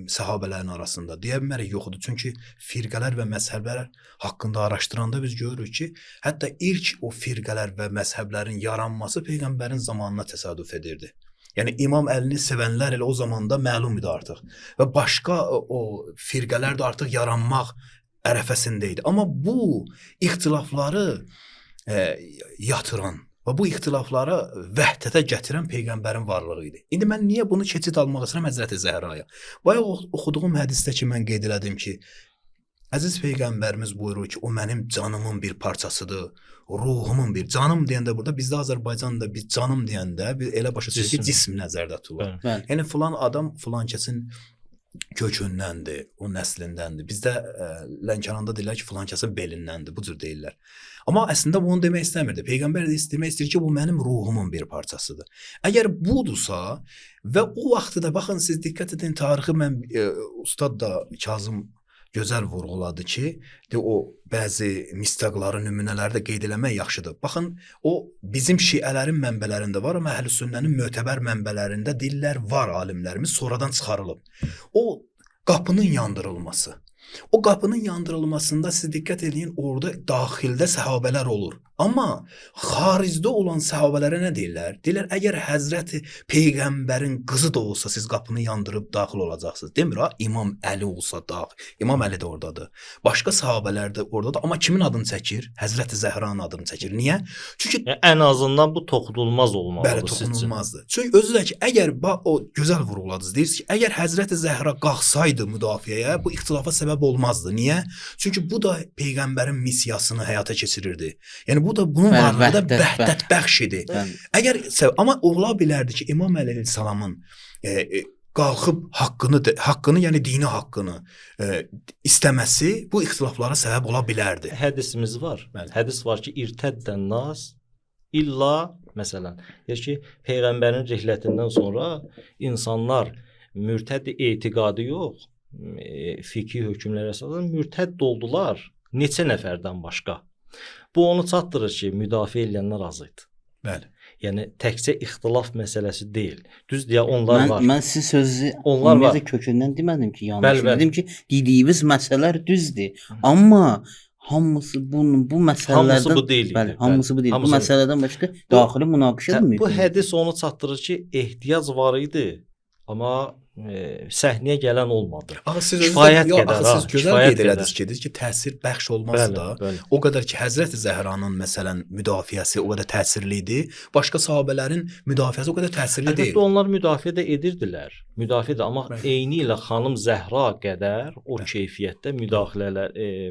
S2: səhabələrin arasında. Deyə bilmərik yoxdur. Çünki firqələr və məzhəblər haqqında araşdıranda biz görürük ki, hətta ilk o firqələr və məzhəblərin yaranması peyğəmbərin zamanına təsadüf edirdi. Yəni İmam Əlini sevənlər elə o zamanda məlum idi artıq. Və başqa o firqələr də artıq yaranmaq ərəfəsində idi. Amma bu ixtilafları yatıran və bu ixtilafları vəhdətə gətirən peyğəmbərin varlığı idi. İndi mən niyə bunu keçid almaq istəyirəm Həzrəti Zəhraya? Bayaq oxuduğum hədisdə ki, mən qeyd elədim ki, əziz peyğəmbərimiz buyurur ki, o mənim canımın bir parçasıdır, ruhumun bir. Canım deyəndə burada bizdə Azərbaycanda biz canım deyəndə biz elə başa düşürük ki, cism nəzərdə tutulur. Yəni filan adam filan kəsin kökündəndir, o nəslindəndir. Bizdə Lənkəranda deyirlər ki, filan kəsin belindəndir, bu cür deyirlər. Amma əslində bunu demək istəmirdi. Peyğəmbər də demək istəyir ki, bu mənim ruhumun bir parçasıdır. Əgər budursa və o vaxtda baxın siz diqqət edin tarixi mən ustad da Kazım gözəl vurğuladı ki, o bəzi mistaqları, nümunələri də qeyd eləmək yaxşıdır. Baxın, o bizim şiələrin mənbələrində var, amma Əhlüsünnənin mötəbər mənbələrində dillər var alimlərimiz sonradan çıxarılıb. O qapının yandırılması. O qapının yandırılmasında siz diqqət edin, orada daxildə səhabələr olur. Amma xaricdə olan səhabələrə nə deyirlər? Deyirlər, əgər Həzrəti Peyğəmbərin qızı da olsa siz qapını yandırıb daxil olacaqsınız. Demir ha, İmam Əli olsa daxil. İmam Əli də oradadır. Başqa səhabələr də oradadır. Amma kimin adını çəkir? Həzrəti Zəhranın adını çəkir. Niyə? Çünki
S3: ən azından bu toxunulmaz olmalıdır.
S2: Bəli, toxunulmazdır. Çünki özü də ki, əgər o gözəl vurğuladınız, deyirsiniz ki, əgər Həzrəti Zəhra qalxsaydı müdafiəyə, bu ixtilafa səbəb olmazdı. Niyə? Çünki bu da Peyğəmbərin missiyasını həyata keçirir. Yəni bu da bunun varlığı da vəhdət bəxş idi. Amma ola bilərdi ki, İmam Əleyhissalamın qalxıb haqqını, yəni dini haqqını istəməsi bu ixtilaflara səbəb ola bilərdi.
S3: Hədisimiz var. Hədis var ki, irtəddən nas illa məsələn, deyir ki, peyğəmbərin rihlətindən sonra insanlar mürtəd etiqadı yox, fikri hökmlərə əsasən mürtəd oldular neçə nəfərdən başqa. Bu onu çatdırır ki, müdafiə edənlər az idi.
S2: Bəli.
S3: Yəni təkcə ixtilaf məsələsi deyil. Düz deyə onlar var.
S1: Mən siz sözü
S3: onlar var.
S1: Kökündən demədim ki, yanlış. Dedim ki, dediyiniz məsələlər düzdür. Amma hamısı bu məsələlərdən
S3: hamısı bu deyil.
S1: Bəli, hamısı bu deyil. Bu məsələdən başqa daxili münaqişə mümkün.
S3: Bu hədis onu çatdırır ki, ehtiyac var idi, amma səhnəyə gələn olmadı.
S2: Kifayət qədər. Siz gözəl qeyd elədiniz ki, təsir bəxş olmazsa da, o qədər ki, Həzrəti Zəhranın məsələn müdafiəsi o qədər təsirli idi, başqa sahabələrin müdafiəsi o qədər təsirli deyil.
S3: Əlbəttə onlar müdafiə də edirdilər. Müdafiə də, amma eyni ilə xanım Zəhra qədər o keyfiyyətdə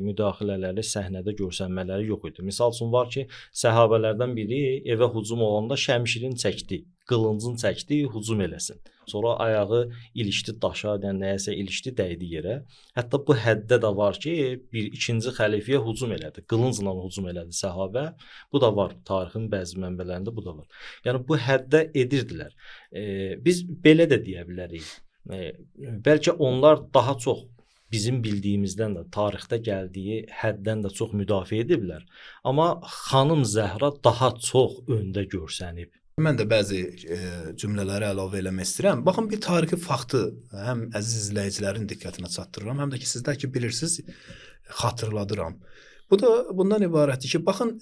S3: müdaxilələri səhnədə görsənmələri yox idi. Misal üçün var ki, səhabələrdən biri evə hücum olanda şəmşirin çəkdi, qılıncını çəkdi, hücum eləsin. Sonra ayağı ilişdi daşa, yəni nəyəsə ilişdi, dəydi yerə. Hətta bu həddə də var ki, bir ikinci xəlifəyə hücum elədi, qılıncla hücum elədi səhabə. Bu da var, tarixin bəzi mənbələrində bu da var. Yəni bu həddə edirdilər. Biz belə də deyə bilərik. Bəlkə onlar daha çox bizim bildiyimizdən də tarixdə gəldiyi həddən də çox müdafiə ediblər. Amma xanım Zəhra daha çox öndə görsənib.
S2: Mən də bəzi cümlələri əlavə eləmək istəyirəm. Baxın, bir tarixi faktı həm əziz izləyicilərin diqqətinə çatdırıram, həm də ki, sizlər ki, bilirsiniz, xatırladıram. Bu da bundan ibarətdir ki, baxın,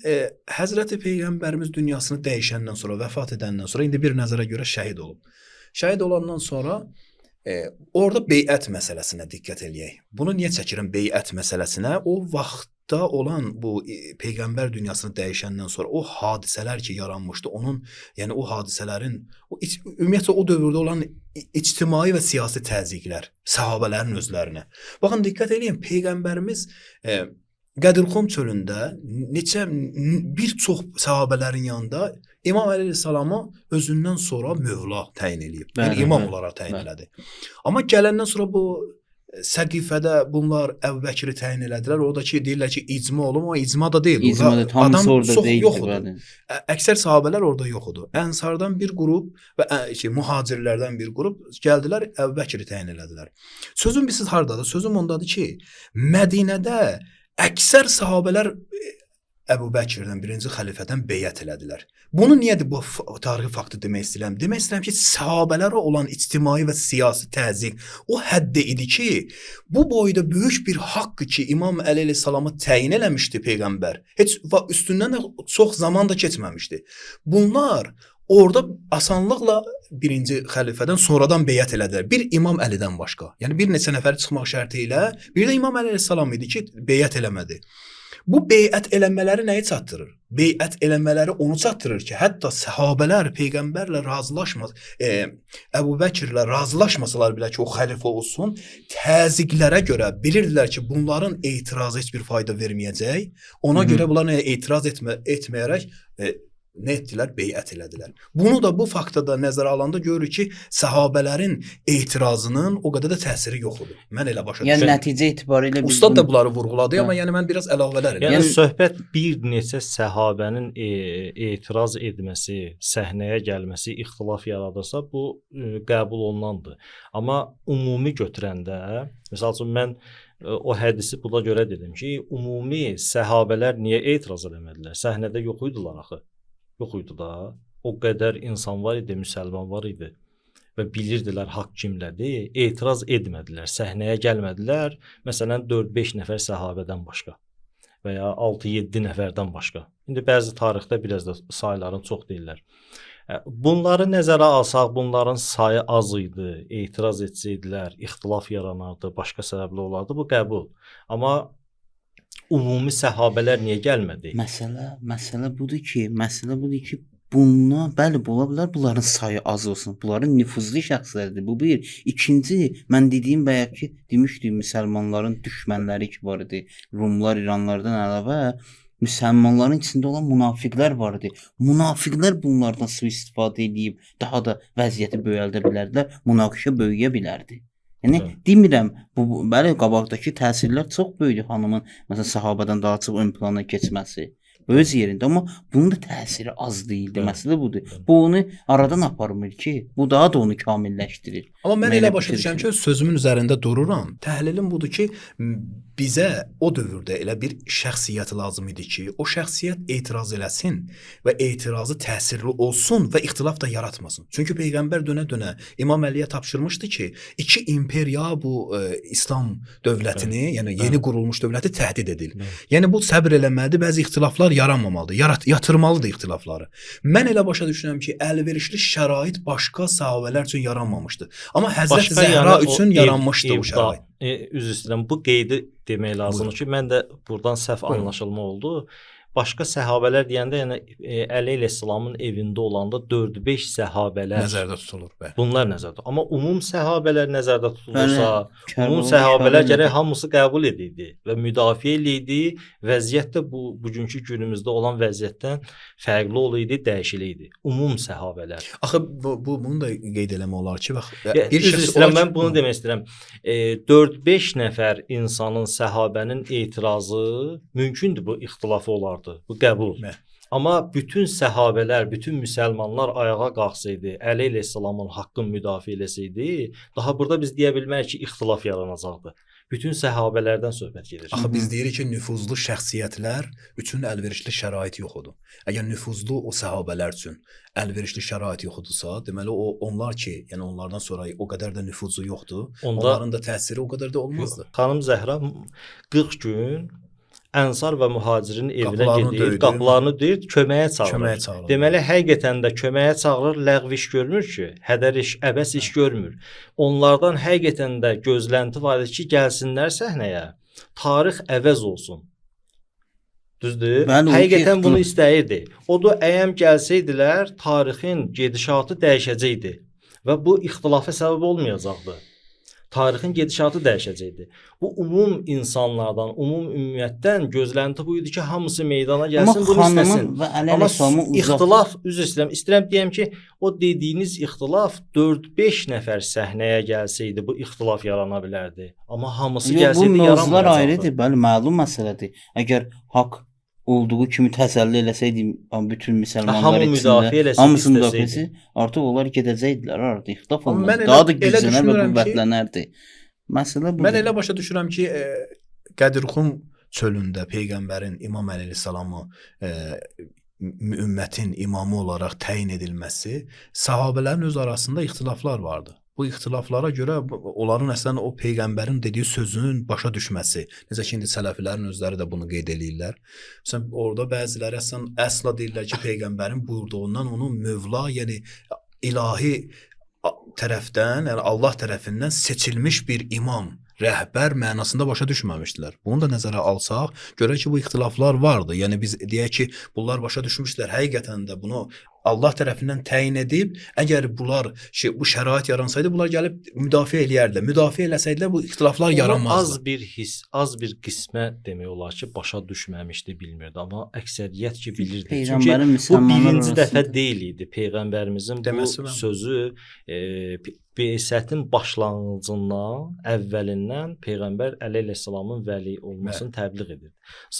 S2: Həzrəti Peyğəmbərimiz dünyasını dəyişəndən sonra, vəfat edəndən sonra, indi bir nəzərə görə şəhid olub. Şəhid olandan sonra orada beyət məsələsinə diqqət eləyək. Bunu niyə çəkirəm beyət məsələsinə? O vaxtda olan bu Peyğəmbər dünyasını dəyişəndən sonra o hadisələr ki, yaranmışdı, onun, yəni o hadisələrin, ümumiyyətlə o dövrdə olan ictimai və siyasi təzyiqlər, səhabələrin özlərinə. Baxın, diqqət edin, Peyğəmbərimiz Qədirxum çölündə bir çox səhabələrin yanında İmam Əleyhissalama özündən sonra mövla təyin eləyib. Yəni imam olaraq təyin elədi. Amma gələndən sonra bu Səqifədə bunlar Əbubəkri təyin elədilər. O da ki, deyirlər ki, icma olub, amma icma da deyil.
S1: İcmada hamısı orada
S2: çox
S1: deyildi,
S2: yox idi.
S1: bəli.
S2: Əksər sahabələr orada yox idi. Ənsardan bir qrup və mühacirlərdən bir qrup gəldilər, Əbubəkri təyin elədilər. Sözüm siz hardadır? Sözüm ondadır ki, Mədinədə əksər sahabələr Əbubəkirdən, birinci xəlifədən beyət elədilər. Bunu niyə bu tarixi faktı demək istəyirəm? Demək istəyirəm ki, sahabələrə olan ictimai və siyasi təzyiq o həddə idi ki, bu boyda böyük bir haqqı ki, İmam Əli əleyhissalamı təyin eləmişdi peyğəmbər. Heç üstündən də çox zaman da keçməmişdi. Bunlar orada asanlıqla birinci xəlifədən sonradan beyət elədilər. Bir İmam Əlidən başqa. Yəni bir neçə nəfər çıxmaq şərti ilə, bir də İmam Əli əleyhissalam idi ki, beyət eləmədi. Bu beyət eləmələri nəyi çatdırır? Beyət eləmələri onu çatdırır ki, hətta səhabələr peyğəmbərlə razılaşmaz, Əbubəkirlə razılaşmasalar belə ki, o xəlifə olsun, təzyiqlərə görə bilirdilər ki, bunların etirazı heç bir fayda verməyəcək. Ona görə bunlar etiraz etməyərək nə etdilər? Beyət elədilər. Bunu da bu fakta da nəzərə alanda görürük ki, səhabələrin etirazının o qədər də təsiri yox idi. Mən elə başa
S1: Yəni
S2: düşürəm.
S1: nəticə etibarilə biz
S2: Ustad da bunları vurğuladı, amma yəni mən biraz əlavələr
S3: Yəni
S2: edirəm.
S3: söhbət bir neçə səhabənin etiraz etməsi, səhnəyə gəlməsi ixtilaf yaradırsa, bu qəbul olunandır. Amma ümumi götürəndə, məsəl üçün mən o hədisi buna görə dedim ki, ümumi səhabələr niyə etiraz etmədilər? Səhnədə yox idilər axı. Yox idi da. O qədər insan var idi, müsəlman var idi və bilirdilər haqq kimlədir. Etiraz etmədilər, səhnəyə gəlmədilər. Məsələn 4-5 nəfər səhabədən başqa və ya 6-7 nəfərdən başqa. İndi bəzi tarixdə biraz da sayların çox deyirlər. Bunları nəzərə alsaq, bunların sayı az idi, etiraz etsəydilər, ixtilaf yaranardı, başqa səbəblər olardı, bu qəbul. Amma ümumi səhabələr niyə gəlmədi?
S1: Məsələ budur ki, bunlar bəli ola bilər, bunların sayı az olsun. Bunların nüfuzlu şəxslərdir. Bu bir. İkinci, mən dediyim bayaq ki, demişdim müsəlmanların düşmənləri ki var idi. Rumlar, İranlardan əlavə müsəlmanların içində olan münafiqlər var idi. Münafiqlər bunlardan sui-istifadə edib daha da vəziyyəti böyəldə bilərdilər, münaqişə böyüyə bilərdi. Yəni demirəm, bu bəli qabaqdakı təsirlər çox böyükdür xanımın məsələn səhabədən daha çox ön plana keçməsi. Öz yerində, amma bunun da təsiri az deyildi. Məsələ budur. Bu onu aradan aparmır ki, bu daha da onu kamilləşdirir.
S2: Amma mən elə başa düşürəm ki, sözümün üzərində dururam. Təhlilim budur ki, bizə o dövrdə elə bir şəxsiyyət lazım idi ki, o şəxsiyyət etiraz eləsin və etirazı təsirli olsun və ixtilaf da yaratmasın. Çünki peyğəmbər dönə-dönə İmam Əliyə tapşırmışdı ki, iki imperiya bu İslam dövlətini, yəni yeni qurulmuş dövləti təhdid edir. Yəni bu səbr eləməlidir, bəzi ixtilaflar yaranmamalıdır, yatırmalıdır ixtilafları. Mən elə başa düşürəm ki, əlverişli şərait başqa sahabələr üçün yaranmamışdı. Amma Həzrət Zəhra üçün yaranmışdı bu şərait.
S3: Üzr istəyirəm, bu qeydi demək lazımdır ki, mən də buradan səhv anlaşılma oldu. Başqa səhabələr deyəndə, yəni Əli əleyhissalamın evində olanda 4-5 səhabələr
S2: nəzərdə tutulur.
S3: Bunlar nəzərdə. Amma ümum səhabələr nəzərdə tutulursa, ümum səhabələr gərək hamısı qəbul edildi və müdafiə edildi. Vəziyyət də bugünkü günümüzdə olan vəziyyətdən fərqli olaydı, dəyişiliydi. Ümum səhabələr.
S2: Axı bunu da qeyd eləmək olar ki, bax,
S3: bir şəxs olar ki, mən bunu demək istəyirəm. 4-5 nəfər insanın, səhabənin etirazı mümkündür, bu ixtilafı olar. Bu qəbul. Amma bütün səhabələr, bütün müsəlmanlar ayağa qalxsaydı, Əli əleyhissalamın haqqını müdafiə eləsəydi, daha burada biz deyə bilmərik ki, ixtilaf yaranacaqdı. Bütün səhabələrdən söhbət gedir.
S2: Axı biz deyirik ki, nüfuzlu şəxsiyyətlər üçün əlverişli şərait yox idi. Əgər nüfuzlu o səhabələr üçün əlverişli şərait yox idisa, deməli onlar ki, yəni onlardan sonra o qədər də nüfuzu yoxdur. Onların da təsiri o qədər də olmazdı.
S3: Xanım Zəhra 40 gün Ənsar və mühacirin evinə gedir, qapılarını döyür, köməyə çağırır. Deməli, həqiqətən də köməyə çağırır, ləğv iş görmür ki, hədər iş, əbəs iş görmür. Onlardan həqiqətən də gözlənti var ki, gəlsinlər səhnəyə, tarix əvəz olsun. Düzdür? Həqiqətən bunu istəyirdi. O da əyəm gəlsəydilər, tarixin gedişatı dəyişəcəkdi və bu ixtilafa səbəb olmayacaqdı. Tarixin gedişatı dəyişəcəkdi. Bu ümum insanlardan, ümum ümumiyyətdən gözlənti bu idi ki, hamısı meydana gəlsin, bunu istəsin.
S1: Xanımın və Əli
S3: Amma
S1: Əleyhisselamın
S3: ixtilaf, üzr istəyirəm deyəm ki, o dediyiniz ixtilaf 4-5 nəfər səhnəyə gəlsəydi bu ixtilaf yarana bilərdi. Amma hamısı
S1: Bu
S3: gəlsəydi
S1: mövzular
S3: yaranmayacaqdı.
S1: ayrıdır, bəli, məlum məsələdir. Əgər haqq olduğu kimi təsəlli eləsəydi bütün müsəlmanlar
S3: Hamı müdafiə
S1: içində,
S3: eləsəydi,
S1: hamısı
S3: istəsəydi.
S1: müdafiəsi, artıq onlar gedəcəkdilər, artıq ixtilaf
S2: Amma
S1: olmaz.
S2: mən
S1: Daha da
S2: elə
S1: güclənər və
S2: düşünürəm ki,
S1: qüvvətlənərdi. Məsələ budur.
S2: Mən elə başa düşürəm ki, Qədirxum çölündə peyğəmbərin İmam Əleyhisselamı ümmətin imamı olaraq təyin edilməsi, sahabələrin öz arasında ixtilaflar vardı. Bu ixtilaflara görə onların əslən o peyğəmbərin dediyi sözünün başa düşməsi, necə ki indi sələfilərin özləri də bunu qeyd eləyirlər. Məsələn, orada bəziləri əsla deyirlər ki, peyğəmbərin buyurduğundan onun mövla, yəni ilahi tərəfdən, yəni Allah tərəfindən seçilmiş bir imam, rəhbər mənasında başa düşməmişdilər. Bunu da nəzərə alsaq, görək ki, bu ixtilaflar vardı. Yəni biz deyək ki, bunlar başa düşmüşlər, həqiqətən də bunu Allah tərəfindən təyin edib, əgər bunlar bu şərait yaransaydı, bunlar gəlib müdafiə eləyərdilər. Müdafiə eləsəydilər, bu ixtilaflar yaranmazdı.
S3: Az bir hiss, az bir qismə demək olar ki, başa düşməmişdi, bilmirdi. Amma əksəriyyət ki bilirdi. Çünki bu birinci dəfə deyil idi. Peyğəmbərimizin bu sözü Beysətin başlanğıcından, əvvəlindən Peyğəmbər Əleyhisselamın vəli olmasını təbliğ edirdi.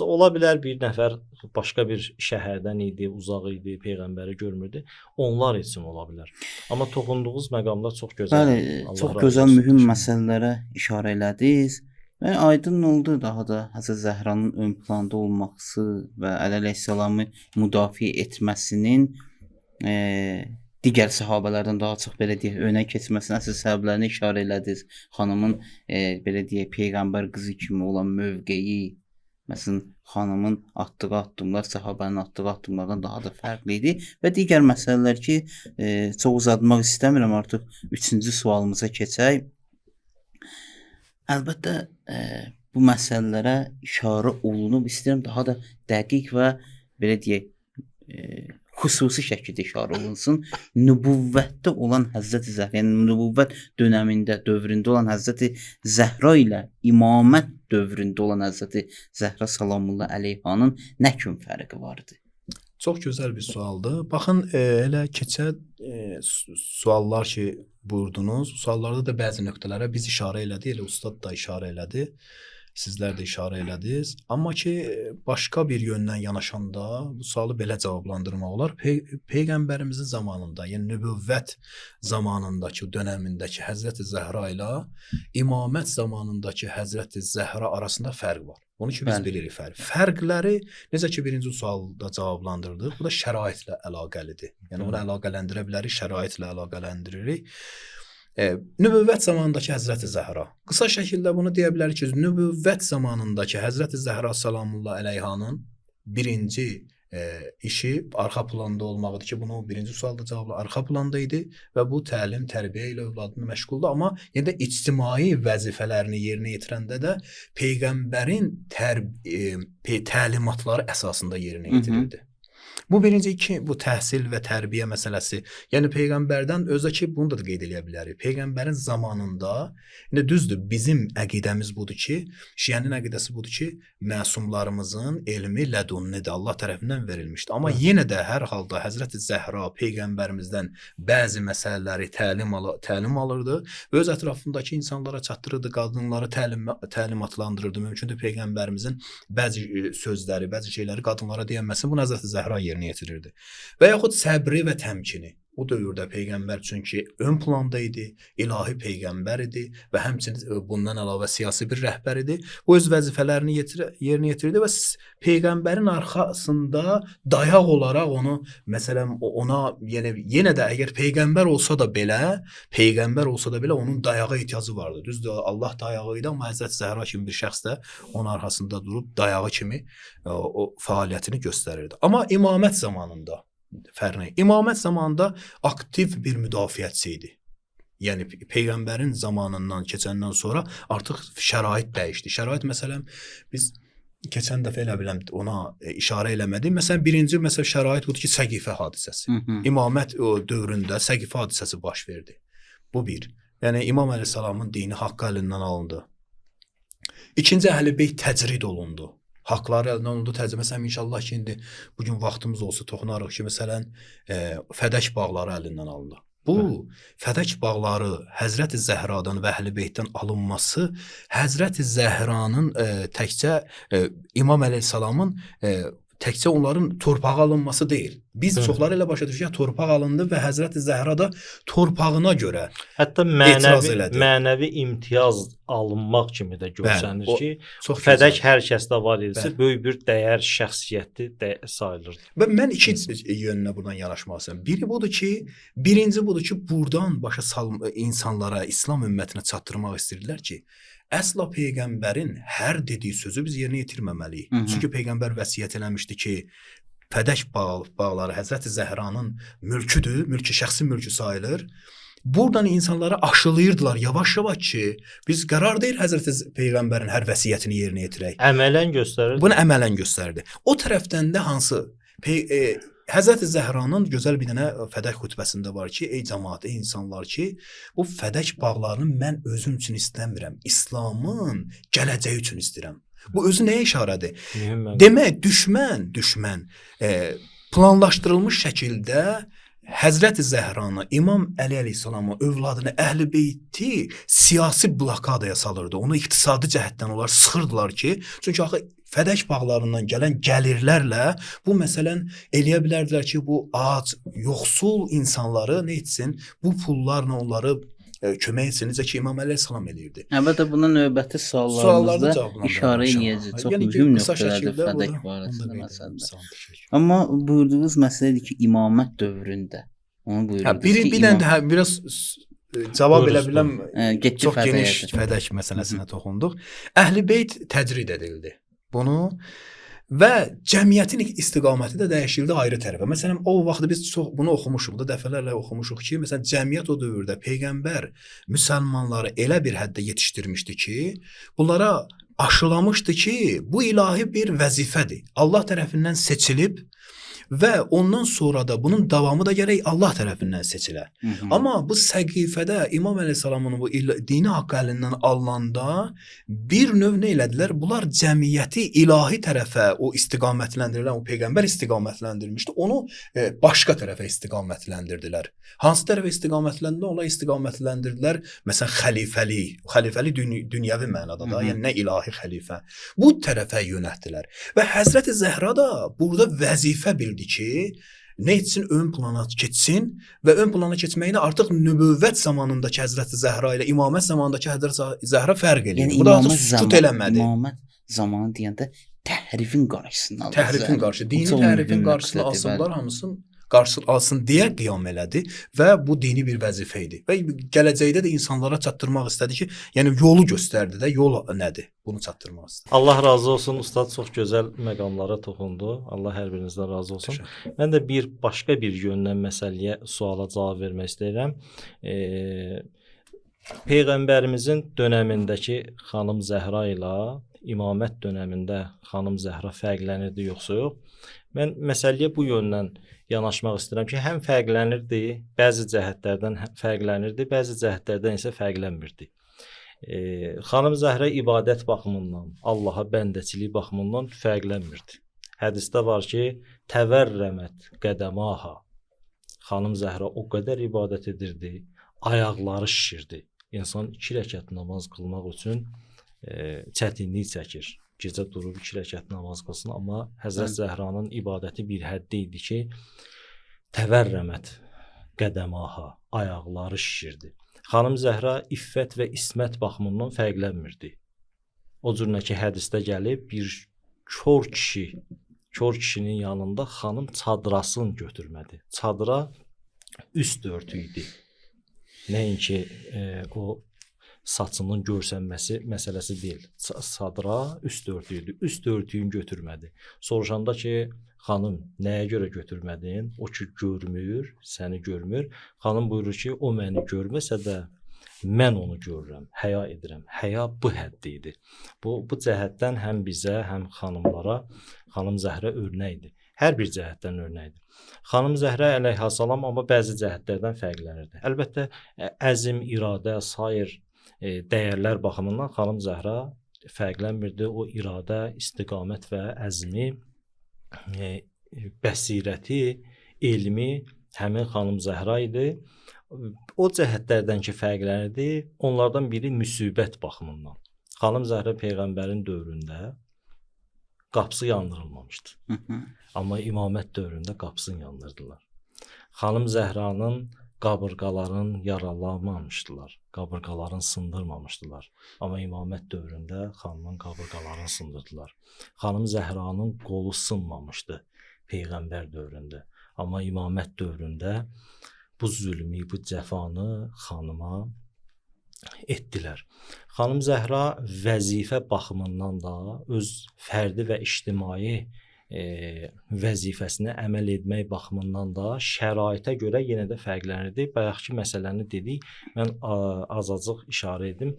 S3: Ola bilər bir nəfər başqa bir şəhərdən idi, uzaq idi, Peyğəmbəri görmürdü. Onlar üçün ola bilər. Amma toxunduğunuz məqamlar çox gözəl.
S1: Bəli, çox gözəl, mühüm məsələlərə işarə elədiniz. Və aydın oldu daha da Həzrət Zəhranın ön planda olması və Əleyhisselamı müdafiə etməsinin digər sahabələrdən daha çox belə deyək, önə keçməsinə əsas səbəblərini işarə elədiniz. Xanımın belə deyək, peyğəmbər qızı kimi olan mövqeyi, məsələn, xanımın atdığı addımlar sahabənin atdığı addımlardan daha da fərqli idi və digər məsələlər ki, çox uzatmaq istəmirəm, artıq 3-cü sualımıza keçək. Əlbəttə bu məsələlərə işarə olunub, istəyirəm daha da dəqiq və belə deyək, xüsusi şəkildə işarə olunsun. Nübüvvətdə olan Həzrəti Zəhra, yəni nübüvvət dövründə olan Həzrəti Zəhra ilə imamət dövründə olan Həzrəti Zəhra salamullah əleyhanın nə kimi fərqi vardı?
S2: Çox gözəl bir sualdır. Baxın, elə keçən suallar ki buyurdunuz, suallarda da bəzi nöqtələrə biz işarə elədik, elə ustad da işarə elədi. Sizlər də işarə elədiniz. Amma ki, başqa bir yöndən yanaşanda bu sualı belə cavablandırmaq olar. Peyğəmbərimizin zamanında, yəni nübüvvət zamanındakı, dönəmindəki Həzrəti Zəhra ilə imamət zamanındakı Həzrəti Zəhra arasında fərq var. Onu ki biz bilirik fərq. Fərqləri necə ki birinci sualda cavablandırdıq, bu da şəraitlə əlaqəlidir. Yəni onu əlaqələndirə bilərik, şəraitlə əlaqələndiririk. Nübüvvət zamanındakı Həzrəti Zəhra. Qısa şəkildə bunu deyə bilərik ki, nübüvvət zamanındakı Həzrəti Zəhra salamullah əleyhanın birinci işi arxa planda olmaqdır ki, bunu birinci sualda cavabla arxa planda idi və bu təlim, tərbiyə ilə övladını məşğuldur. Amma yenə də ictimai vəzifələrini yerinə yetirəndə də Peyğəmbərin təlimatları əsasında yerinə yetirirdi. Bu birinci bu təhsil və tərbiyə məsələsi. Yəni Peyğəmbərdən özə ki, bunu da qeyd edə bilərik. Peyğəmbərin zamanında, indi düzdür, bizim əqidəmiz budur ki, Şiənin əqidəsi budur ki, məsumlarımızın elmi lədunnidir, Allah tərəfindən verilmişdir. Amma yenə də hər halda Həzrəti Zəhra Peyğəmbərimizdən bəzi məsələləri təlim alırdı və öz ətrafındakı insanlara çatdırırdı, qadınları təlimatlandırırdı. Mümkündür Peyğəmbərimizin bəzi sözləri, bəzi şeyləri qadınlara deyənməsi bu Həzrəti Zəhra yerinə yetirirdi. Və yaxud səbri və təmkini. O dövrdə Peyğəmbər çünki ön planda idi, ilahi Peyğəmbər idi və həmçinin bundan əlavə siyasi bir rəhbər idi. O öz vəzifələrini yerinə yetirdi və Peyğəmbərin arxasında dayaq olaraq onu, məsələn, ona yenə də əgər Peyğəmbər olsa da belə onun dayağa ehtiyacı vardı. Düzdür, Allah dayağı idi, amma Həzrət Zəhra kimi bir şəxs də onun arxasında durub dayağı kimi o fəaliyyətini göstərirdi. Amma imamət zamanında İmamət zamanında aktiv bir müdafiəçi idi. Yəni Peyğəmbərin zamanından keçəndən sonra artıq şərait dəyişdi. Şərait məsələn biz keçən dəfə elə biləm ona işarə eləmədik. Məsələn birinci şərait budur ki, Səqifə hadisəsi. İmamət dövründə Səqifə hadisəsi baş verdi. Bu bir. Yəni İmam əleyhissalamın dini haqqı əlindən alındı. İkinci Əhlibeyt təcrid olundu. Haqları əlindən alındı, tərcüməsini inşallah ki, indi bu gün vaxtımız olsa toxunarıq ki, məsələn, Fədək bağları əlindən alındı. Bu Fədək bağları Həzrəti Zəhradan və Əhlibeytdən alınması Həzrəti Zəhranın təkcə İmam əleyhissalamın təkcə onların torpağı alınması deyil. Biz çoxları ilə başa düşürük ki, torpaq alındı və Həzrəti Zəhra da torpağına görə
S3: hətta
S2: etiraz elədi.
S3: mənəvi imtiyaz alınmaq kimi də görsənir
S2: Bəli,
S3: ki,
S2: çox
S3: Fədək
S2: gözəl.
S3: hər kəsdə var idisə,
S2: Bəli.
S3: böyük bir dəyər, şəxsiyyəti sayılırdı.
S2: Və mən iki yönünə buradan yanaşmaq istəyirəm. Biri birinci budur ki, buradan başa insanlara, İslam ümmətinə çatdırmaq istəyirlər ki, əsla peyğəmbərin hər dediyi sözü biz yerinə yetirməməliyik. Çünki peyğəmbər vəsiyyət eləmişdi ki, Fədək bağları Həzrəti Zəhranın mülküdür, şəxsi mülkü sayılır. Buradan insanlara aşılayırdılar yavaş-yavaş ki, biz qərar deyil Həzrəti peyğəmbərin hər vəsiyyətini yerinə yetirək.
S3: Əmələn göstərir.
S2: Bunu əmələn göstərdi. O tərəfdən də hansı Həzrəti Zəhranın gözəl bir dənə Fədək xutbəsində var ki, ey cəmaət, ey insanlar ki, bu Fədək bağlarını mən özüm üçün istəmirəm, İslamın gələcəyi üçün istəyirəm. Bu özü nəyə işarədir? Demək, düşmən planlaşdırılmış şəkildə Həzrəti Zəhranı, İmam Əli əleyhissalamı, övladını, Əhl-i-Beyti siyasi blokadaya salırdı. Onu iqtisadi cəhətdən onlar sıxırdılar ki, çünki axı Fədək bağlarından gələn gəlirlərlə bu məsələn eləyə bilərdilər ki, bu ac, yoxsul insanları nə etsin, bu pullarla onları kömək etsin, necə ki İmam Əleyhissalam eləyirdi.
S1: Əlbəttə buna növbəti suallarımızda işarə edəcəyik. Çox mühüm nöqtələrdir Fədək barəsində məsələdə. Amma buyurduğunuz məsələdir ki, imamət dövründə onu buyurduğunuz
S2: ki, bir dənə də biraz cavab elə biləm, çox geniş Fədək məsələsinə toxunduq. Əhl-i-Beyt təcrid edildi. Bunu və cəmiyyətin istiqaməti də dəyişildi ayrı tərəfə. Məsələn, o vaxt biz çox bunu oxumuşuq da, dəfələrlə oxumuşuq ki, məsələn, cəmiyyət o dövrdə peyğəmbər müsəlmanları elə bir həddə yetişdirmişdi ki, bunlara aşılamışdı ki, bu ilahi bir vəzifədir. Allah tərəfindən seçilib və ondan sonra da bunun davamı da gərək Allah tərəfindən seçilə. Amma bu səqifədə İmam əleyhissalamın bu dini haqqı əlindən alınanda bir növ nə elədilər? Bunlar cəmiyyəti ilahi tərəfə o istiqamətləndirilən, o peyğəmbər istiqamətləndirmişdi, onu başqa tərəfə istiqamətləndirdilər. Hansı tərəfə istiqamətləndirdilər? Onlar istiqamətləndirdilər məsələn xəlifəli dünyəvi mənada da, yəni nə ilahi xəlifə. Bu tərəfə yönəltdilər. Və Həzrəti Zəhra da burada vəzifə bildi ki, nə etsin ön plana keçsin və ön plana keçməyini artıq nübüvvət zamanındakı Həzrəti Zəhra ilə imamət zamanındakı Həzrəti Zəhra fərq edir.
S1: Yəni,
S2: bu da artıq sükut eləmədi.
S1: İmamət zamanı deyəndə təhrifin qarşısını alır.
S2: Təhrifin qarşısını, dini təhrifin qarşısını alsınlar, hamısını qarşısını alsın deyə qiyam elədi və bu dini bir vəzifə idi. Və gələcəkdə də insanlara çatdırmaq istədi ki, yəni yolu göstərdi də, yol nədir? Bunu çatdırmaq istədi.
S3: Allah razı olsun, ustad çox gözəl məqamlara toxundu. Allah hər birinizdən razı olsun. Mən də başqa bir yöndən məsələyə, suala cavab vermək istəyirəm. Peyğəmbərimizin dönəmindəki xanım Zəhra ilə imamət dönəmində xanım Zəhra fərqlənirdi yoxsa yox? Mən məsələyə bu yöndən yanaşmaq istəyirəm ki, həm fərqlənirdi, bəzi cəhətlərdən fərqlənirdi, bəzi cəhətlərdən isə fərqlənmirdi. Xanım Zəhra ibadət baxımından, Allaha bəndəçilik baxımından fərqlənmirdi. Hədisdə var ki, təvərrəmət qədəmaha. Xanım Zəhra o qədər ibadət edirdi, ayaqları şişirdi. İnsan 2 rəkət namaz qılmaq üçün çətinlik çəkir. Gecə durub 2 rəkət namaz qılsın, amma Həzrət Zəhranın ibadəti bir həddə idi ki, təvərrəmət qədəmaha, ayaqları şişirdi. Xanım Zəhra iffət və ismət baxımından fərqlənmirdi. O cür ki, hədisdə gəlib bir kör kişinin yanında xanım çadrasını götürmədi. Çadıra üst örtü idi. Nəinki o saçının görsənməsi məsələsi deyil. Çadıra üst örtü idi. Üst örtüyünü götürmədi. Soruşanda ki, xanım, nəyə görə götürmədin? O ki, görmür, səni görmür. Xanım buyurur ki, o məni görməsə də mən onu görürəm, həya edirəm. Həya bu həddə idi. Bu cəhətdən həm bizə, həm xanımlara xanım Zəhra örnəkdir. Hər bir cəhətdən nümunədir. Xanım Zəhra əleyhissalam amma bəzi cəhətlərdən fərqlənirdi. Əlbəttə əzm, iradə, sair dəyərlər baxımından xanım Zəhra fərqlənmirdi. O iradə, istiqamət və əzmi, bəsirəti, elmi həmin xanım Zəhra idi. O cəhətlərdən ki fərqlənirdi, onlardan biri müsibət baxımından. Xanım Zəhra peyğəmbərin dövründə qapısı yandırılmamışdı. Amma imamət dövründə qapısını yandırdılar. Xanım Zəhranın qabırğalarını yaralanmamışdılar. Qabırğalarını sındırmamışdılar. Amma imamət dövründə xanımın qabırğalarını sındırdılar. Xanım Zəhranın qolu sınmamışdı peyğəmbər dövründə. Amma imamət dövründə bu zülmü, bu cəfanı xanıma etdilər. Xanım Zəhra vəzifə baxımından da öz fərdi və ictimai vəzifəsinə əməl etmək baxımından da şəraitə görə yenə də fərqlənirdi. Bayaqki məsələni dedik, mən azacıq işarə edim.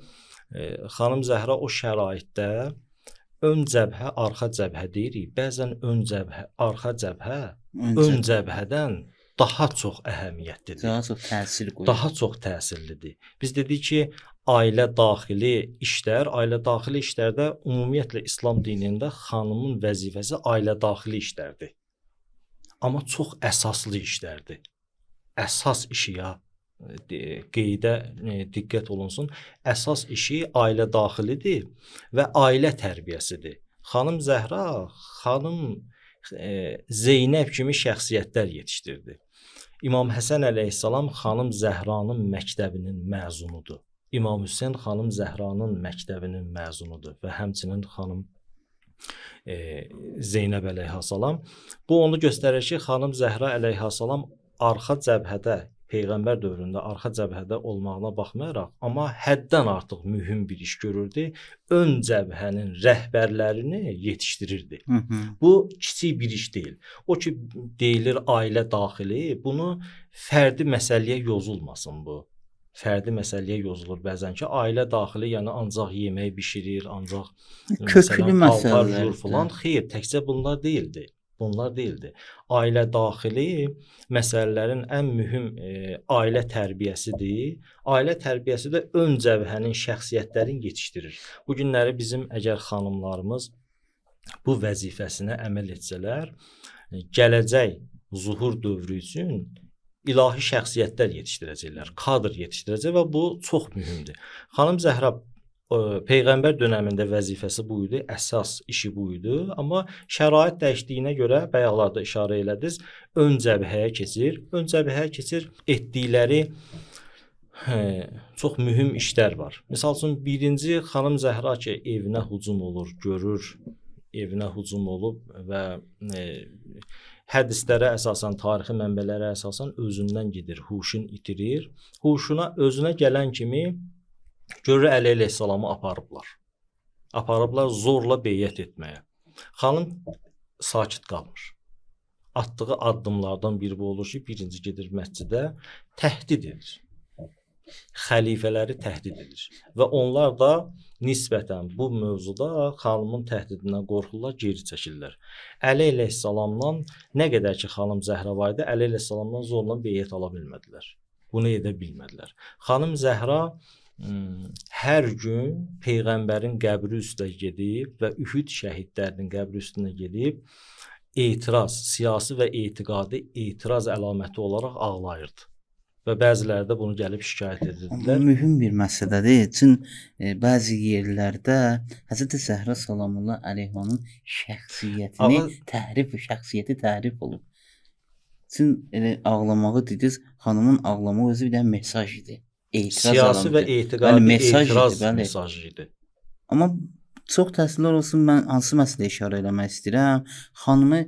S3: Xanım Zəhra o şəraitdə ön cəbhə, arxa cəbhə deyirik. Bəzən ön cəbhə, arxa cəbhə ön cəbhədən daha çox əhəmiyyətlidir.
S1: Daha çox təsir qoyur.
S3: Daha çox təsirlidir. Biz dedik ki, ailə daxili işlərdə ümumiyyətlə İslam dinində xanımın vəzifəsi ailə daxili işlərdir. Amma çox əsaslı işlərdir. Əsas işi qeydə diqqət olunsun. Əsas işi ailə daxilidir və ailə tərbiyəsidir. Xanım Zəhra, xanım Zeynəb kimi şəxsiyyətlər yetişdirdi. İmam Həsən əleyhissalam xanım Zəhranın məktəbinin məzunudur. İmam Hüseyn xanım Zəhranın məktəbinin məzunudur və həmçinin xanım Zeynəb əleyhissalam. Bu onu göstərir ki, xanım Zəhra əleyhissalam arxa cəbhədə, peyğəmbər dövründə arxa cəbhədə olmağına baxmayaraq, amma həddən artıq mühüm bir iş görürdü. Ön cəbhənin rəhbərlərini yetişdirirdi. Bu kiçik bir iş deyil. O ki deyilir ailə daxili, bunu fərdi məsələyə yozulmasın bu. Fərdi məsələyə yozulur bəzən ki, ailə daxili, yəni ancaq yemək bişirir, ancaq
S1: köklü məsələlər
S3: falan. Xeyr, təkcə bunlar deyildi. Bunlar deyildi. Ailə daxili məsələlərin ən mühüm ailə tərbiyəsidir. Ailə tərbiyəsi də ön cəbhənin şəxsiyyətlərini yetişdirir. Bu günləri bizim əgər xanımlarımız bu vəzifəsinə əməl etsələr, gələcək zuhur dövrü üçün ilahi şəxsiyyətlər yetişdirəcəklər, kadr yetişdirəcək və bu çox mühümdür. Xanım Zəhra peyğəmbər dönəmində vəzifəsi bu idi, əsas işi bu idi, amma şərait dəyişdiyinə görə bayaqlarda işarə elədiniz, ön cəbhəyə keçir. Ön cəbhəyə keçir, etdikləri çox mühüm işlər var. Məsəl üçün birinci xanım Zəhra ki evinə hücum olur, görür, evinə hücum olub və hədislərə əsasən, tarixi mənbələrə əsasən özündən gedir, huşunu itirir. Huşuna özünə gələn kimi görür Əli əleyhissalamı aparıblar. Aparıblar zorla beyyət etməyə. Xanım sakit qalmır. Atdığı addımlardan biri bu olur ki, birinci gedir məscidə, təhdid edir. Xəlifələri təhdid edir. Və onlar da nisbətən bu mövzuda xanımın təhdidindən qorxurlar, geri çəkirlər. Əli əleyhissalamdan nə qədər ki xanım Zəhra var idi, Əli əleyhissalamdan zorla beyyət ala bilmədilər. Bunu edə bilmədilər. Xanım Zəhra hər gün peyğəmbərin qəbri üstə gedib və Ühud şəhidlərinin qəbri üstünə gedib etiraz, siyasi və etiqadi etiraz əlaməti olaraq ağlayırdı. Və bəziləri də bunu gəlib şikayət edirdilər.
S1: Mühüm bir məsələdir. Çün bəzi yerlərdə Həzrət Zəhra salamullah əleyhanın şəxsiyyəti təhrif olub. Çün elə ağlamağı dediniz, xanımın ağlamağı özü bir də mesaj idi.
S3: Siyasi və etiqadi etiraz mesajı idi.
S1: Amma çox təəssüflər olsun, mən hansı məsələyə işarə eləmək istəyirəm? Xanımı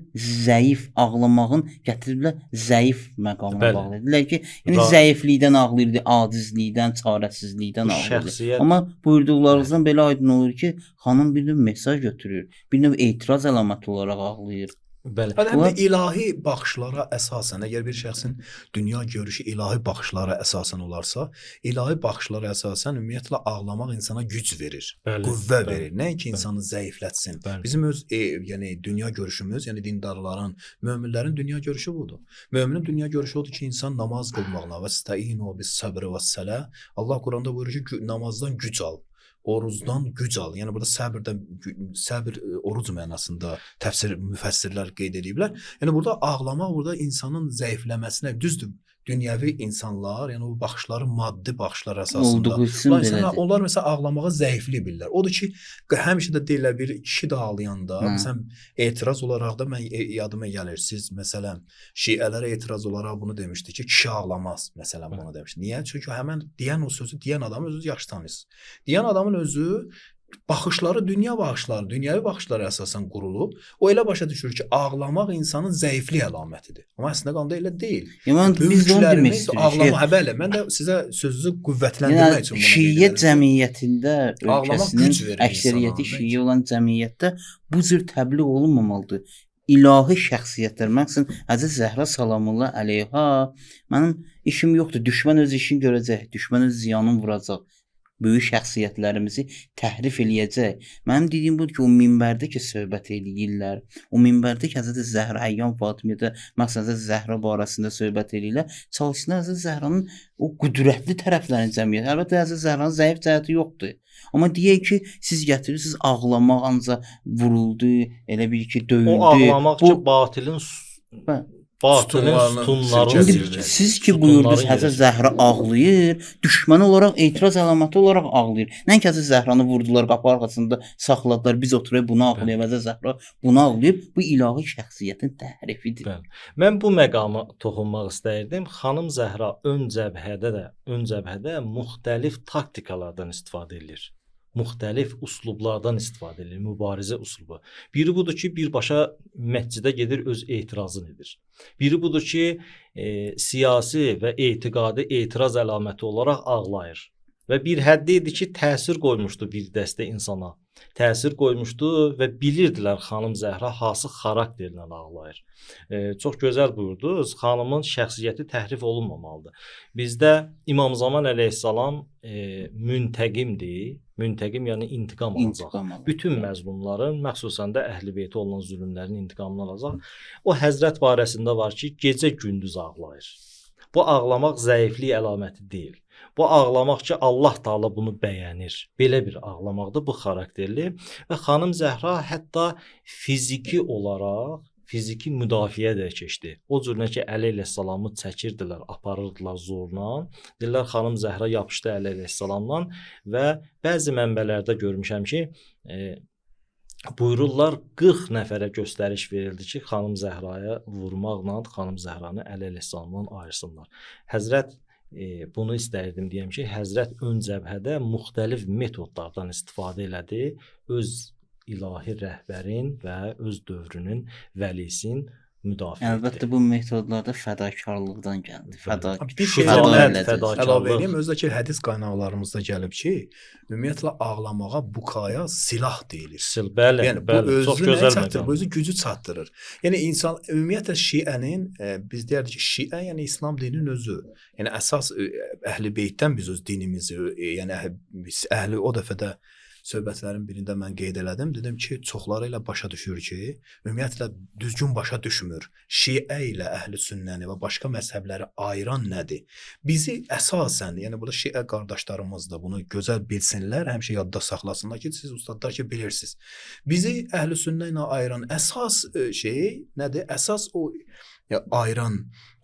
S1: zəif ağlamağın gətiriblər zəif məqamına bağlı. Dedilər ki, yəni zəiflikdən ağlayırdı, acizlikdən, çarəsizlikdən ağlayırdı. Amma buyurduqlarınızdan belə aydın olur ki, xanım bir növ mesaj götürür, bir növ etiraz əlaməti olaraq ağlayır.
S3: Bəli.
S2: Həm də
S1: Bunlar-
S2: ilahi baxışlara əsasən, əgər bir şəxsin dünya görüşü ilahi baxışlara əsasən olarsa, ilahi baxışlara əsasən ümumiyyətlə ağlamaq insana güc verir,
S3: Bəli,
S2: qüvvə
S3: bəli,
S2: verir, nəinki insanı zəiflətsin.
S3: Bəli.
S2: Bizim öz yəni dünya görüşümüz, yəni dindarların, möminlərin dünya görüşü budur. Möminin dünya görüşü odur ki, insan namaz qılmaqla və istəinu bis-səbr və-sələ. Allah Quranda buyurur ki, namazdan güc al. Orucdan güc al. Yəni burada səbr oruc mənasında təfsir müfəssirlər qeyd ediblər. Yəni burada ağlamaq burada insanın zəifləməsinə düzdür. Dünyəvi insanlar, yəni o baxışları maddi baxışlar əsasında.
S1: Olduğu üçün belədir.
S2: Onlar məsələn ağlamağa zəiflik bilirlər. Odur ki, həmişə də deyirlər bir kişi də ağlayanda,
S1: Hə.
S2: məsələn etiraz olaraq da mən yadıma gəlir. Siz məsələn Şiələrə etiraz olaraq bunu demişdi ki, kişi ağlamaz məsələn bunu demişdi. Niyə? Çünki həmin deyən o sözü deyən adamı özünüz yaxşı tanıyırsınız. Deyən adamın özü baxışları dünya baxışları, dünyəvi baxışlara əsasən qurulub. O elə başa düşür ki, ağlamaq insanın zəiflik əlamətidir. Amma əslində qanda elə deyil.
S1: Yəni biz də onu demək
S2: Böyüklərimiz
S1: istəyirik.
S2: ağlama, hə bəli, mən də sizə sözünüzü qüvvətləndirmək üçün
S1: Yəni
S2: bunu
S1: Şiə
S2: qeyd edirəm.
S1: cəmiyyətində
S2: Ağlamaq
S1: ölkəsinin
S2: güc verir
S1: əksəriyyəti
S2: insana,
S1: Şiə olan cəmiyyətdə bu cür təbliğ olunmamalıdır. İlahi şəxsiyyətlər, məsələn, Həzrət Zəhra salamullah əleyha, mənim işim yoxdur. Düşmən öz işini görəcək, düşmən öz ziyanını vuracaq. Böyük şəxsiyyətlərimizi təhrif eləyəcək. Mənim dediyim budur ki, o minbərdə ki söhbət eləyirlər. O minbərdə ki Həzrət Zəhra Əyyam Fatimiyyədə, məsələn Həzrət Zəhra barəsində söhbət eləyirlər. Çalışsınlar Həzrət Zəhranın o qüdrətli tərəflərini cəmiyyət. Əlbəttə Həzrət Zəhranın zəif cəhəti yoxdur. Amma deyək ki, siz gətirirsiniz ağlamaq ancaq vuruldu, elə bil ki döyüldü.
S3: O ağlamaq ki batilin
S1: Hə.
S3: batilin
S2: Sütunlarını
S3: sütunlarını
S2: silkələyir.
S3: silkələyir.
S1: Siz ki buyurdunuz
S3: Sütunları
S1: Həzrət
S3: yedir.
S1: Zəhra ağlayır, düşməni olaraq etiraz əlaməti olaraq ağlayır. Nəinki Həzrət Zəhranı vurdular, qapı arxasında saxladılar, biz oturub bunu ağlayır, Həzrət Zəhra bunu ağlayır. Bu ilahi şəxsiyyətin təhrifidir.
S3: Bəli. Mən bu məqama toxunmaq istəyirdim. Xanım Zəhra ön cəbhədə müxtəlif taktikalardan istifadə edir. Müxtəlif üslublardan istifadə edir, mübarizə üslubu. Biri budur ki, birbaşa məscidə gedir, öz etirazını edir. Biri budur ki, siyasi və etiqadi etiraz əlaməti olaraq ağlayır. Və bir həddi idi ki, təsir qoymuşdu bir dəstə insana. Təsir qoymuşdu və bilirdilər xanım Zəhra hansı xarakterlə ağlayır. Çox gözəl buyurdunuz. Xanımın şəxsiyyəti təhrif olunmamalıdır. Bizdə İmam Zaman əleyhissalam müntəqimdir. Müntəqim yəni intiqam alacaq.
S1: İntiqam alacaq.
S3: Bütün məzlumların, məxsusən də əhl-i-beyti olan zülmlərin intiqamını alacaq. O Həzrət barəsində var ki, gecə-gündüz ağlayır. Bu ağlamaq zəiflik əlaməti deyil. Bu ağlamaq ki, Allah Taala bunu bəyənir. Belə bir ağlamaqdır bu xarakterli və xanım Zəhra hətta fiziki olaraq fiziki müdafiə də keçdi. O cürünə ki, Əli əleyhissalamı çəkirdilər, aparırdılar zorla. Deyirlər xanım Zəhra yapışdı Əli əleyhissalamdan və bəzi mənbələrdə görmüşəm ki, buyururlar 40 nəfərə göstəriş verildi ki, xanım Zəhraya vurmaqla xanım Zəhranı Əli əleyhissalamdan ayırsınlar. Həzrət bunu istəyirdim deyəm ki, Həzrət ön cəbhədə müxtəlif metodlardan istifadə elədi. Öz ilahi rəhbərin və öz dövrünün vəlisin müdafiə etdi.
S1: Əlbəttə bu metodlarda fədakarlıqdan gəldi.
S2: Bir şey əlavə edeyim, özdəki hədis qaynaqlarımızda gəlib ki, ümumiyyətlə ağlamağa bukaya silah deyilir.
S3: Bəli,
S2: yəni
S3: bəli,
S2: bu
S3: çox
S2: özü
S3: gözəl
S2: çatdırır, bu özü gücü çatdırır. Yəni insan ümumiyyətlə Şiənin biz deyərdik ki, Şiə yəni İslam dininin özü. Yəni əsas Əhl-i-Beytdən biz öz dinimizi, yəni əhli o dəfədə söhbətlərin birində mən qeyd elədim. Dedim ki, çoxları ilə başa düşür ki, ümumiyyətlə düzgün başa düşmür. Şiə ilə əhl-i-sünnəni və başqa məzhəbləri ayıran nədir? Bizi əsasən, yəni burada Şiə qardaşlarımız da bunu gözəl bilsinlər, həmişə yadda saxlasınlar ki, siz ustadlar ki, bilirsiniz. Bizi əhl-i-sünnə ilə ayıran əsas şey nədir? Əsas o ayıran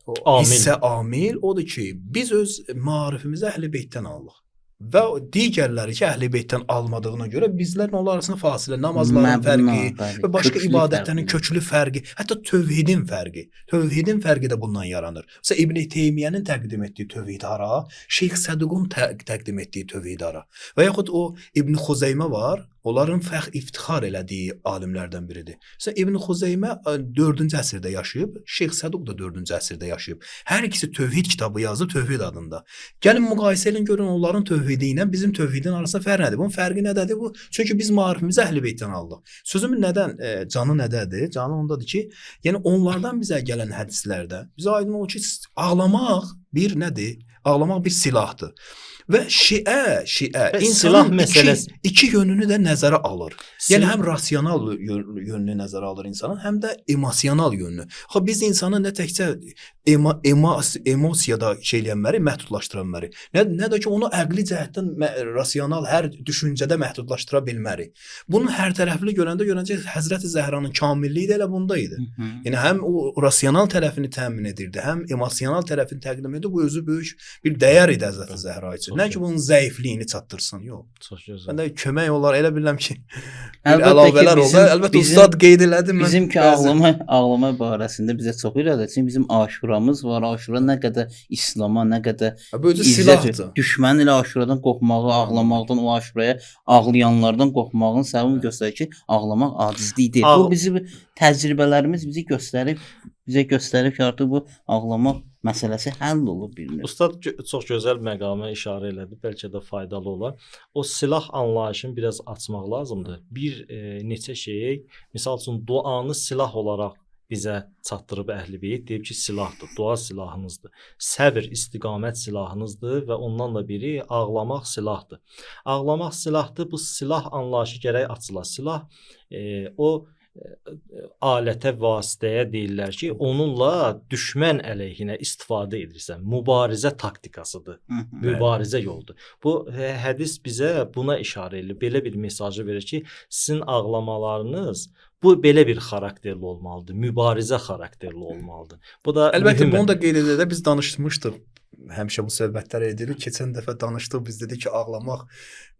S2: o hissə amil odur ki, biz öz maarifimizi Əhl-i-Beytdən alırıq. Və digərləri ki, Əhl-i-Beytdən almadığına görə bizlərin onlar arasında fasilə, namazların fərqi və başqa ibadətlərin köklü fərqi, hətta tövhidin fərqi. Tövhidin fərqi də bundan yaranır. Məsələn, İbn Teymiyənin təqdim etdiyi tövhid hara, Şeyx Səduqun təqdim etdiyi tövhid hara. Və yaxud o İbn Xuzeymə var, Onların fəxr iftixar elədiyi alimlərdən biridir. Məsələn İbn Xuzeymə 4-cü əsrdə yaşayıb, Şeyx Səduq da 4-cü əsrdə yaşayıb. Hər ikisi tövhid kitabı yazıb tövhid adında. Gəlin müqayisə edin görün onların tövhidi ilə bizim tövhidin arasında fərq nədir? Bunun fərqi nədədir bu? Çünki biz maarifimizi Əhl-i-Beytdən aldıq. Sözümün nədən canı nədədir? Canı ondadır ki, yəni onlardan bizə gələn hədislərdə bizə aydın olur ki, ağlamaq bir nədir? Ağlamaq bir silahdır. Və şiə
S3: silah
S2: insanın
S3: məsələsi
S2: iki yönünü də nəzərə alır. Yəni
S3: Silah-
S2: həm rasional yönünü nəzərə alır insanın, həm də emosional yönünü. Axı biz insanı nə təkcə emosiyada şeyləyənləri məhdudlaşdıra bilmərik. Nə də ki onu əqli cəhətdən rasional hər düşüncədə məhdudlaşdıra bilmərik. Bunun hər tərəfli görəcək Həzrəti Zəhranın kamilliyi də elə bunda idi. Yəni həm o rasional tərəfini təmin edirdi, həm emosional tərəfini təqdim edirdi. Bu özü böyük bir dəyər idi Həzrəti Zəhra üçün. Nə ki bunun zəifliyini çatdırsın, yox.
S3: Çox gözəl.
S2: Məndə kömək olar, elə bilirəm ki,
S1: Əlbəttə
S2: əlavələr
S1: ki,
S2: oldu. Əlbəttə ustad qeyd elədi.
S1: Bizimki ağlama barəsində bizə çox irəlidir. Çünki bizim Aşuramız var. Aşura nə qədər İslam'a, nə qədər
S2: Bu özü silahdır.
S1: düşmən ilə Aşuradan qorxmağı, ağlamaqdan, o Aşuraya ağlayanlardan qorxmağın səbəbi göstərir ki, ağlamaq acizlik deyil. Bu bizim təcrübələrimiz bizə göstərir ki, artıq bu ağlamaq məsələsi həll olub bir növ.
S3: Ustad çox gözəl məqama işarə elədi. Bəlkə də faydalı olar. O silah anlayışını biraz açmaq lazımdır. Bir neçə şey, misal üçün duanı silah olaraq bizə çatdırıb Əhl-i-Beyt deyib ki, silahdır, dua silahınızdır. Səbr, istiqamət silahınızdır və ondan da biri ağlamaq silahdır. Ağlamaq silahdır. Bu silah anlayışı gərək açıla. Silah o alətə, vasitəyə deyirlər ki, onunla düşmən əleyhinə istifadə edirsən. Mübarizə taktikasıdır. Mübarizə yoludur. Bu hədis bizə buna işarə edir. Belə bir mesajı verir ki, sizin ağlamalarınız bu belə bir xarakterli olmalıdır. Mübarizə xarakterli olmalıdır. Bu da
S2: əlbəttə
S3: mühüm.
S2: bunu da qeyd edəndə biz danışmışdıq. Həmişə bu söhbətləri edirik. Keçən dəfə danışdıq, biz dedik ki, ağlamaq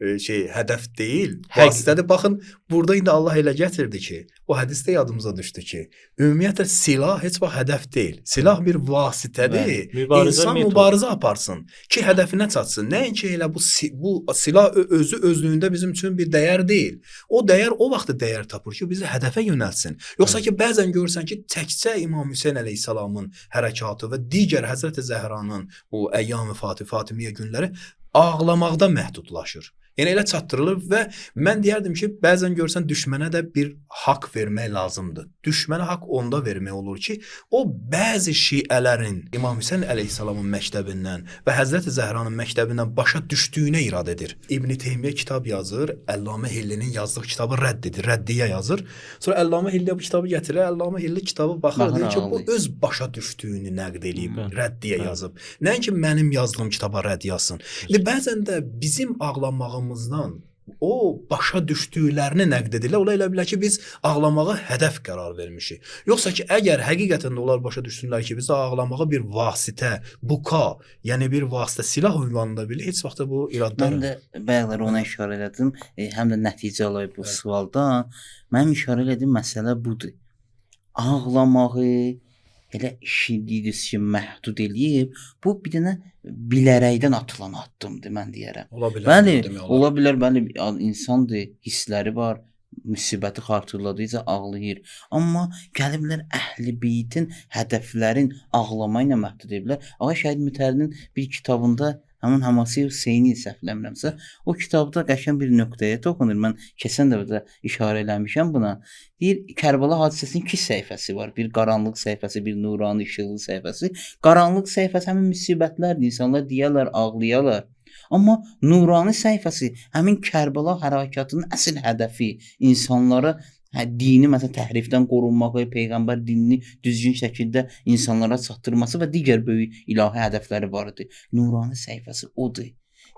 S2: hədəf deyil, vasitədir. Baxın, burada indi Allah elə gətirdi ki, o hədisdə yadımıza düşdü ki, ümumiyyətlə silah heç vaxt hədəf deyil. Silah bir vasitədir. İnsan mübarizə aparsın ki, hədəfinə çatsın. Nəinki elə bu silah özlüyündə bizim üçün bir dəyər deyil. O dəyər o vaxt dəyər tapır ki, bizi hədəfə yönəltsin. Yoxsa ki, bəzən görürsən ki, təkcə İmam Hüseyn əleyhissalamın hərəkatı və digər Həzrəti Zəhranın o Əyyam-ı Fatimiyyə günləri ağlamaqda məhdudlaşır. Yəni elə çatdırılır və mən deyərdim ki, bəzən görsən düşmənə də bir haqq vermək lazımdır. Düşmənə haqq onda vermək olur ki, o bəzi şiələrin İmam Hüseyn əleyhissalamın məktəbindən və Həzrəti Zəhranın məktəbindən başa düşdüyünə irad edir. İbn Teymiyyə kitab yazır, Əllamə Hillinin yazdığı kitabı rədd edir, rəddiyə yazır. Sonra Əllamə Hilli bu kitabı gətirir, Əllamə Hilli kitabı baxır, deyir ki, bu öz başa düşdüyünü nəqd edib, rəddiyə yazıb. Nəinki mənim yazdığım kitaba rədd yazsın. İndi bəzən də bizim ağlamağımızdan o başa düşdüklərini nəqd edirlər. Ola elə bilər ki, biz ağlamağa hədəf qərar vermişik. Yoxsa ki, əgər həqiqətən də onlar başa düşsünlər ki, biz ağlamağa bir vasitə, buka, yəni bir vasitə silah ünvanında bilir, heç vaxt da bu iradlar.
S1: Mən də bəyalar ona işarə elədim. Həm də nəticə alıb bu sualdan. Mənim işarə elədiyim məsələ budur. Ağlamağı elə işlədiyiniz ki, məhdud eləyib, bu bir dənə bilərəkdən atılan addımdır, mən deyərəm.
S2: Ola bilər.
S1: Bəli, ola bilər, bəli, insandır, hissləri var, müsibəti xatırladıqca ağlayır. Amma gəliblər Əhl-i-Beytin hədəflərin ağlama ilə məhdud ediblər. Ağa Şəhid Mütəllinin bir kitabında həmin Həmasi Hüseyni səhvləmirəmsə, o kitabda qəşəng bir nöqtəyə toxunur. Mən keçən dəfə də işarə eləmişəm buna. Deyir, Kərbəla hadisəsinin 2 səhifəsi var. Bir qaranlıq səhifəsi, bir nurani işıqlı səhifəsi. Qaranlıq səhifəsi həmin müsibətlərdir. İnsanlar deyərlər, ağlayarlar. Amma nurani səhifəsi həmin Kərbəla hərəkatının əsl hədəfi insanlara dini məsələn təhrifdən qorunmağı, peyğəmbər dinini düzgün şəkildə insanlara çatdırması və digər böyük ilahi hədəfləri var idi. Nurani səhifəsi odur.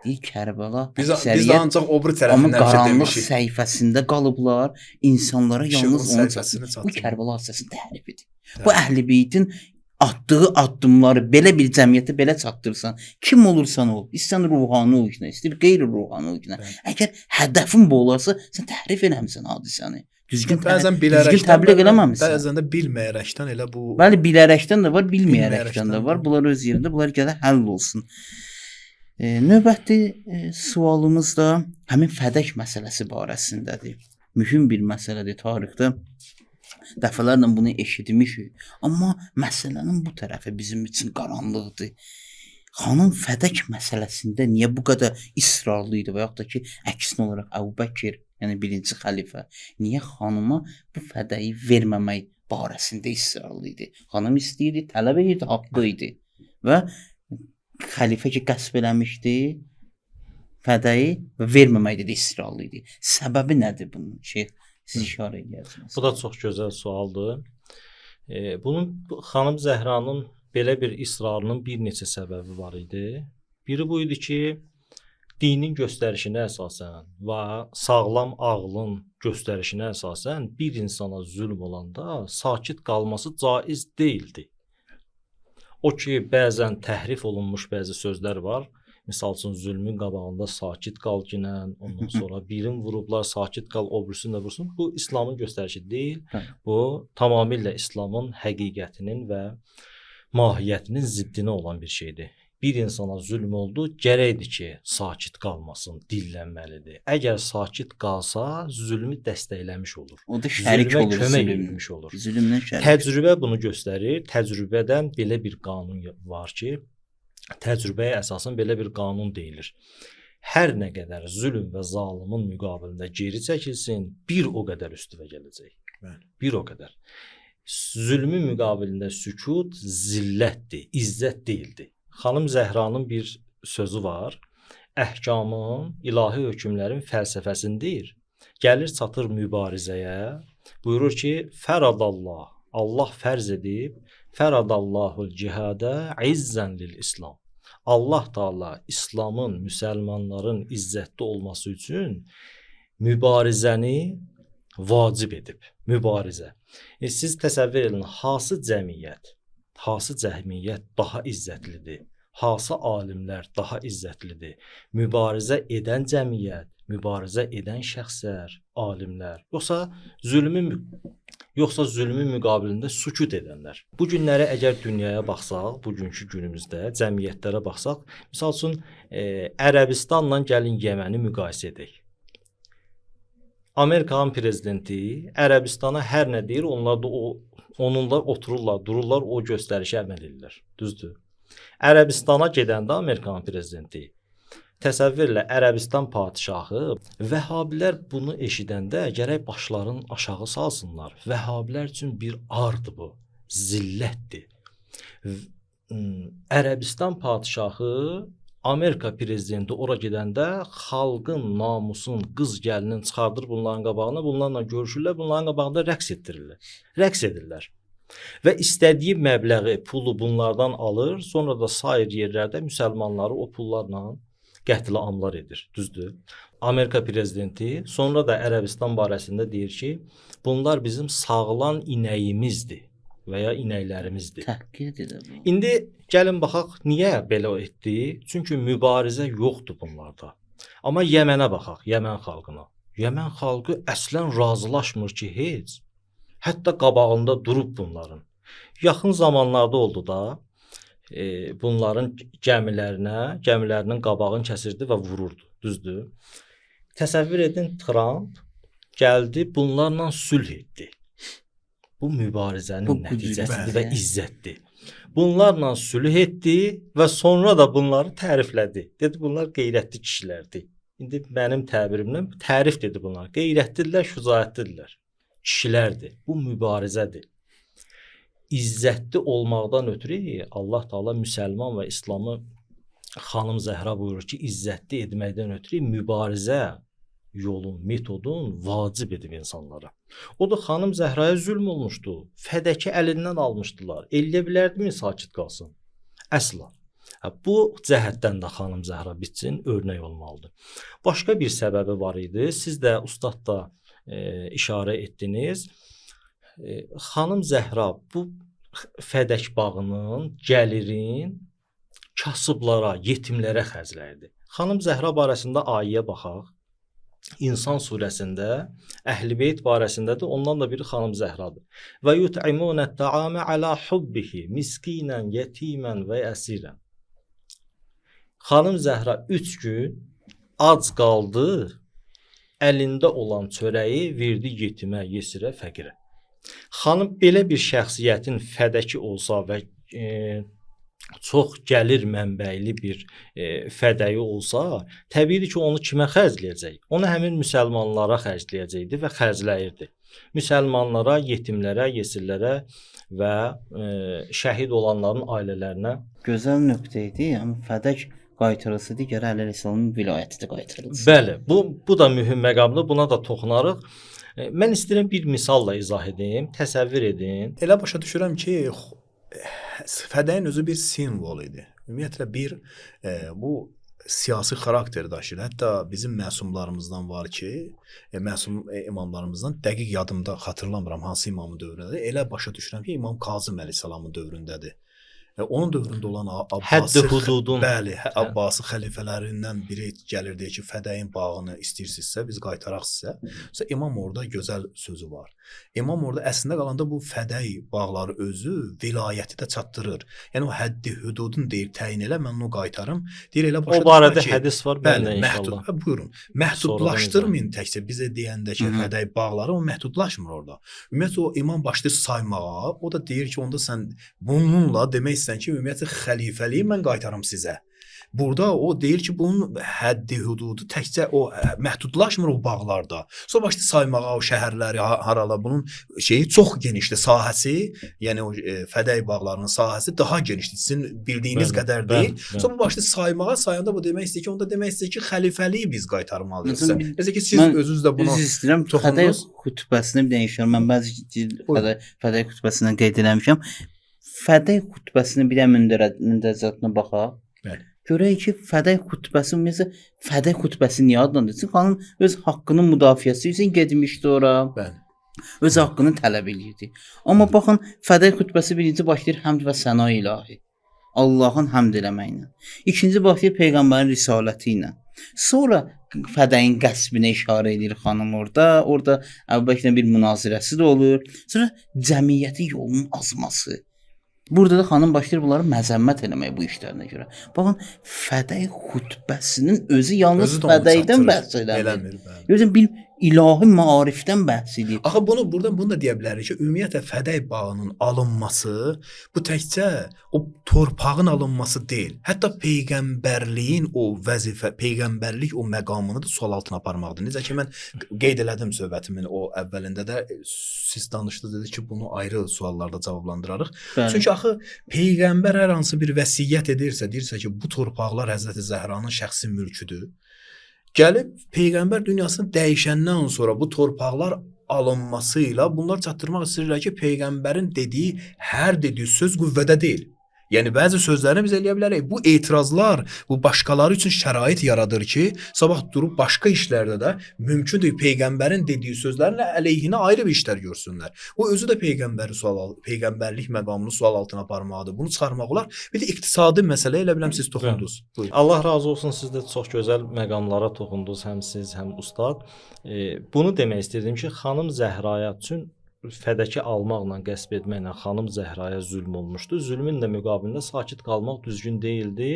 S1: Deyir Kərbəla
S2: biz ancaq o bir tərəfindən
S1: amma qaranlıq səhifəsində qalıblar, insanlara yalnız onu
S2: çatdırır.
S1: Bu Kərbəla hadisəsinin təhrifidir. Bu Əhl-i-Beytin atdığı addımları belə bir cəmiyyətə belə çatdırsan, kim olursan ol, istən ruhani ol, istər qeyri-ruhani ol. Əgər hədəfin bu olarsa, sən təhrif eləmisən hadisəni. Düzgün təbliğ eləməmisən.
S2: Bəzən də bilməyərəkdən elə bu.
S1: Bəli, bilərəkdən də var, bilməyərəkdən də var. Bunlar öz yerində, bunlar gələ həll olsun. Növbəti sualımız da həmin fədək məsələsi barəsindədir. Mühüm bir məsələdir tarixdə. Dəfələrlə bunu eşitmişik, amma məsələnin bu tərəfi bizim üçün qaranlıqdır. Xanım fədək məsələsində niyə bu qədər israrlı idi və yaxud da ki, əksinə olaraq Əbubəkir, yəni birinci xəlifə, niyə xanıma bu fədəyi verməmək barəsində israrlı idi? Xanım istəyirdi, tələb edirdi, haqqı idi və xəlifə ki qəsb eləmişdi fədəyi və verməməkdə də israrlı idi. Səbəbi nədir bunun? Siz işarə edirsiniz.
S3: Bu da çox gözəl sualdır. Bunun xanım Zəhranın belə bir israrının bir neçə səbəbi var idi. Biri bu idi ki, dinin göstərişinə əsasən və sağlam ağlın göstərişinə əsasən bir insana zülm olanda sakit qalması caiz deyildi. O ki, bəzən təhrif olunmuş bəzi sözlər var. Misal üçün zülmün qabağında sakit qal ginən, ondan sonra birin vurublar, sakit qal, o birsin də vursun. Bu İslamın göstərişi deyil. Bu tamamilə İslamın həqiqətinin və mahiyyətinin ziddinə olan bir şeydir. Bir insana zülm oldu, gərəkdir ki, sakit qalmasın, dillənməlidir. Əgər sakit qalsa, zülmü dəstəkləmiş olur.
S1: O da şərik olur,
S3: kömək etmiş olur.
S1: Zülmdən şərik.
S3: Təcrübə bunu göstərir. Təcrübədən belə bir qanun var ki, təcrübəyə əsasən belə bir qanun deyilir. Hər nə qədər zülm və zalimin müqabilində geri çəkilsin, bir o qədər üstüvə gələcək. Bir o qədər. Zülmün müqabilində sükut zillətdir, izzət deyildi. Xanım Zəhranın bir sözü var. Əhkamın, ilahi hökmlərin fəlsəfəsini deyir. Gəlir çatır mübarizəyə. Buyurur ki, fəradallah, Allah fərz edib, fəradallahul cihadə izzən lil İslam. Allah Taala İslamın, müsəlmanların izzətli olması üçün mübarizəni vacib edib. Mübarizə. Siz təsəvvür edin, hansı cəmiyyət daha izzətlidir? Hansı alimlər daha izzətlidir? Mübarizə edən cəmiyyət, mübarizə edən şəxslər, alimlər, yoxsa zülmün müqabilində sükut edənlər. Bu günləri əgər dünyaya baxsaq, bugünkü günümüzdə cəmiyyətlərə baxsaq, misal üçün Ərəbistanla gəlin Yəməni müqayisə edək. Amerikanın prezidenti Ərəbistana hər nə deyir, onunla otururlar, dururlar, o göstərişə əməl edirlər. Düzdür? Ərəbistana gedəndə Amerikanın prezidenti, təsəvvürlə Ərəbistan padişahı, Vəhabilər bunu eşidəndə gərək başlarını aşağı salsınlar. Vəhabilər üçün bir ardır bu, zillətdir. Ərəbistan padişahı, Amerika prezidenti ora gedəndə xalqın namusun, qız gəlinin çıxardır bunların qabağına, bunlarla görüşürlər, bunların qabağında rəqs edirlər. Və istədiyi məbləği, pulu bunlardan alır, sonra da sair yerlərdə müsəlmanları o pullarla qətlə amlar edir, düzdür? Amerika prezidenti sonra da Ərəbistan barəsində deyir ki, bunlar bizim sağlan inəyimizdir və ya inəklərimizdir.
S1: Təhqirdir də bu.
S3: İndi gəlin baxaq, niyə belə etdi? Çünki mübarizə yoxdur bunlarda. Amma Yəmənə baxaq, Yəmən xalqına. Yəmən xalqı əslən razılaşmır ki, heç. Hətta qabağında durub bunların. Yaxın zamanlarda oldu da, bunların gəmilərinin qabağını kəsirdi və vururdu, düzdür? Təsəvvür edin, Trump gəldi, bunlarla sülh etdi. Bu mübarizənin nəticəsidir və izzətdir. Bunlarla sülh etdi və sonra da bunları təriflədi. Dedi, bunlar qeyrətli kişilərdir. İndi mənim təbirimlə tərif dedi bunlar. Qeyrətlidirlər, şücaətlidirlər. Kişilərdir. Bu mübarizədir. İzzətli olmaqdan ötürü Allah Taala müsəlman və İslamı xanım Zəhra buyurur ki, izzətli etməkdən ötürü mübarizə yolun, metodun vacib edib insanlara. O da xanım Zəhraya zülm olmuşdu. Fədəki əlindən almışdılar. Eləyə bilərdimi sakit qalsın? Əsla. Bu cəhətdən də xanım Zəhra bitsin örnək olmalıdır. Başqa bir səbəbi var idi. Siz də ustad da işarə etdiniz. Xanım Zəhra bu fədək bağının, gəlirin kasıblara, yetimlərə xərcləyirdi. Xanım Zəhra barəsində ayə baxaq. İnsan surəsində Əhl-i-Beyt barəsində də ondan da biri xanım Zəhradır. Və yut'imunət ta'amə alə hubbihi miskinən, yetimən və əsirən. Xanım Zəhra 3 gün ac qaldı. Əlində olan çörəyi verdi yetimə, yesirə, fəqirə. Xanım belə bir şəxsiyyətin fədəki olsa və çox gəlir mənbəyli bir fədəyi olsa, təbii ki, onu kimə xərcləyəcək? Onu həmin müsəlmanlara xərcləyəcəkdi və xərcləyirdi. Müsəlmanlara, yetimlərə, yesirlərə və şəhid olanların ailələrinə.
S1: Gözəl nöqtə idi, amma fədək qaytarılsa digər Əleyhisselamın vilayəti də qaytarılsın.
S3: Bəli, bu da mühüm məqamdır. Buna da toxunarıq. Mən istəyirəm bir misalla izah edeyim, təsəvvür edin.
S2: Elə başa düşürəm ki, fədəyin özü bir simvol idi. Ümumiyyətlə bir bu siyasi xarakter daşıyır. Hətta bizim məsumlarımızdan var ki, məsum imamlarımızdan dəqiq yadımda xatırlamıram hansı imamın dövründədir. Elə başa düşürəm ki, İmam Kazım əleyhissalamın dövründədir. Onun dövründə olan Abbasi, bəli, Abbasi xəlifələrindən biri gəlir deyir ki, fədəyin bağını istəyirsinizsə, biz qaytaraq sizə. Sonra İmam orada gözəl sözü var. İmam orada əslində qalanda bu fədəy bağları özü vilayəti də çatdırır. Yəni o həddi hüdudun deyir, təyin elə, mən onu qaytarım. Deyir elə başa
S3: o barədə hədis var
S2: bəli,
S3: inşallah.
S2: Buyurun. Məhdudlaşdırmayın təkcə bizə deyəndə ki, fədəy bağları o məhdudlaşmır orada. Ümumiyyətlə o imam başlayır saymağa, o da deyir ki, onda sən bununla demək istəyirsən ki, ümumiyyətlə xəlifəliyi mən qaytarım sizə. Burada o deyir ki, bunun həddi hüdudu təkcə o məhdudlaşmır o bağlarda. Sonra başlayır saymağa o şəhərləri, haralar, bunun şeyi çox genişdir, sahəsi, yəni o fədəy bağlarının sahəsi daha genişdir. Sizin bildiyiniz qədər deyil. Sonra başlayır saymağa, sayanda bu demək istəyir ki, onda demək istəyir ki, xəlifəliyi biz qaytarmalıyıq. Necə ki, siz özünüz də buna
S1: istəyirəm. Fədəy xutbəsini bir dəyişirəm. Mən bəzi fədəy xutbəsindən qeyd eləmişəm. Fədəy xutbəsinin bir mündəzatına baxaq.
S2: Bəli.
S1: Görək ki, fədəy xutbəsi ümumiyyətlə fədəy xutbəsi niyə adlandırılır? Xanım öz haqqının müdafiəsi üçün getmişdi ora.
S2: Bəli.
S1: Öz haqqını tələb edirdi. Amma baxın, fədəy xutbəsi birinci başlayır həmd və səna ilahi. Allahın həmd eləməklə. İkinci başlayır peyğəmbərin risaləti ilə. Sonra fədəyin qəsbinə işarə edir xanım orada. Orada əvvəlcədən bir münazirəsi də olur. Sonra cəmiyyətin yolunun azması. Burada da xanım başlayır bunları məzəmmət eləmək bu işlərinə görə. Baxın, fədəy xutbəsinin özü yalnız fədəydən bəhs eləmir. Görürsən, bir ilahi maarifdən bəhs edir.
S2: Axı bunu da deyə bilərik ki, ümumiyyətlə fədəy bağının alınması bu təkcə o torpağın alınması deyil. Hətta peyğəmbərliyin o vəzifə, peyğəmbərlik o məqamını da sual altına aparmaqdır. Necə ki, mən qeyd elədim söhbətimin o əvvəlində də siz danışdınız, dedi ki, bunu ayrı suallarda cavablandırarıq.
S1: Bəli.
S2: Çünki axı peyğəmbər hər hansı bir vəsiyyət edirsə, deyirsə ki, bu torpaqlar Həzrəti Zəhranın şəxsi mülküdür. Gəlib peyğəmbər dünyasını dəyişəndən sonra bu torpaqlar alınması ilə bunlar çatdırmaq istəyirlər ki, peyğəmbərin dediyi hər dediyi söz qüvvədə deyil. Yəni bəzi sözlərini biz eləyə bilərik. Bu etirazlar bu başqaları üçün şərait yaradır ki, sabah durub başqa işlərdə də mümkündür peyğəmbərin dediyi sözlərin əleyhinə ayrı bir işlər görsünlər. O özü də peyğəmbərlik məqamını sual altına aparmaqdır. Bunu çıxarmaq olar. Bir də iqtisadi məsələ elə biləm siz toxundunuz. Buyurun.
S3: Allah razı olsun, siz də çox gözəl məqamlara toxundunuz, həm siz, həm ustad. Bunu demək istəyirdim ki, xanım Zəhraya üçün fədəki almaqla, qəsb etməklə xanım Zəhraya zülm olmuşdu. Zülmün də müqabilində sakit qalmaq düzgün deyildi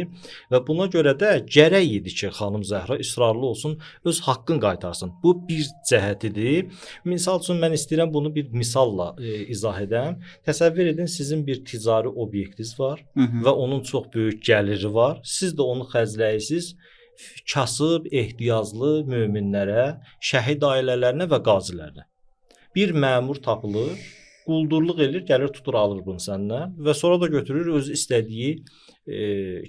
S3: və buna görə də gərək idi ki, xanım Zəhra israrlı olsun, öz haqqını qaytarsın. Bu bir cəhətidir. Misal üçün mən istəyirəm bunu bir misalla izah edəm. Təsəvvür edin, sizin bir ticari obyektiniz var və onun çox böyük gəliri var. Siz də onu xərcləyirsiniz kasıb, ehtiyaclı möminlərə, şəhid ailələrinə və qazilərinə. Bir məmur tapılır, quldurluq eləyir, gəlir tutur alır bunu səndən və sonra da götürür öz istədiyi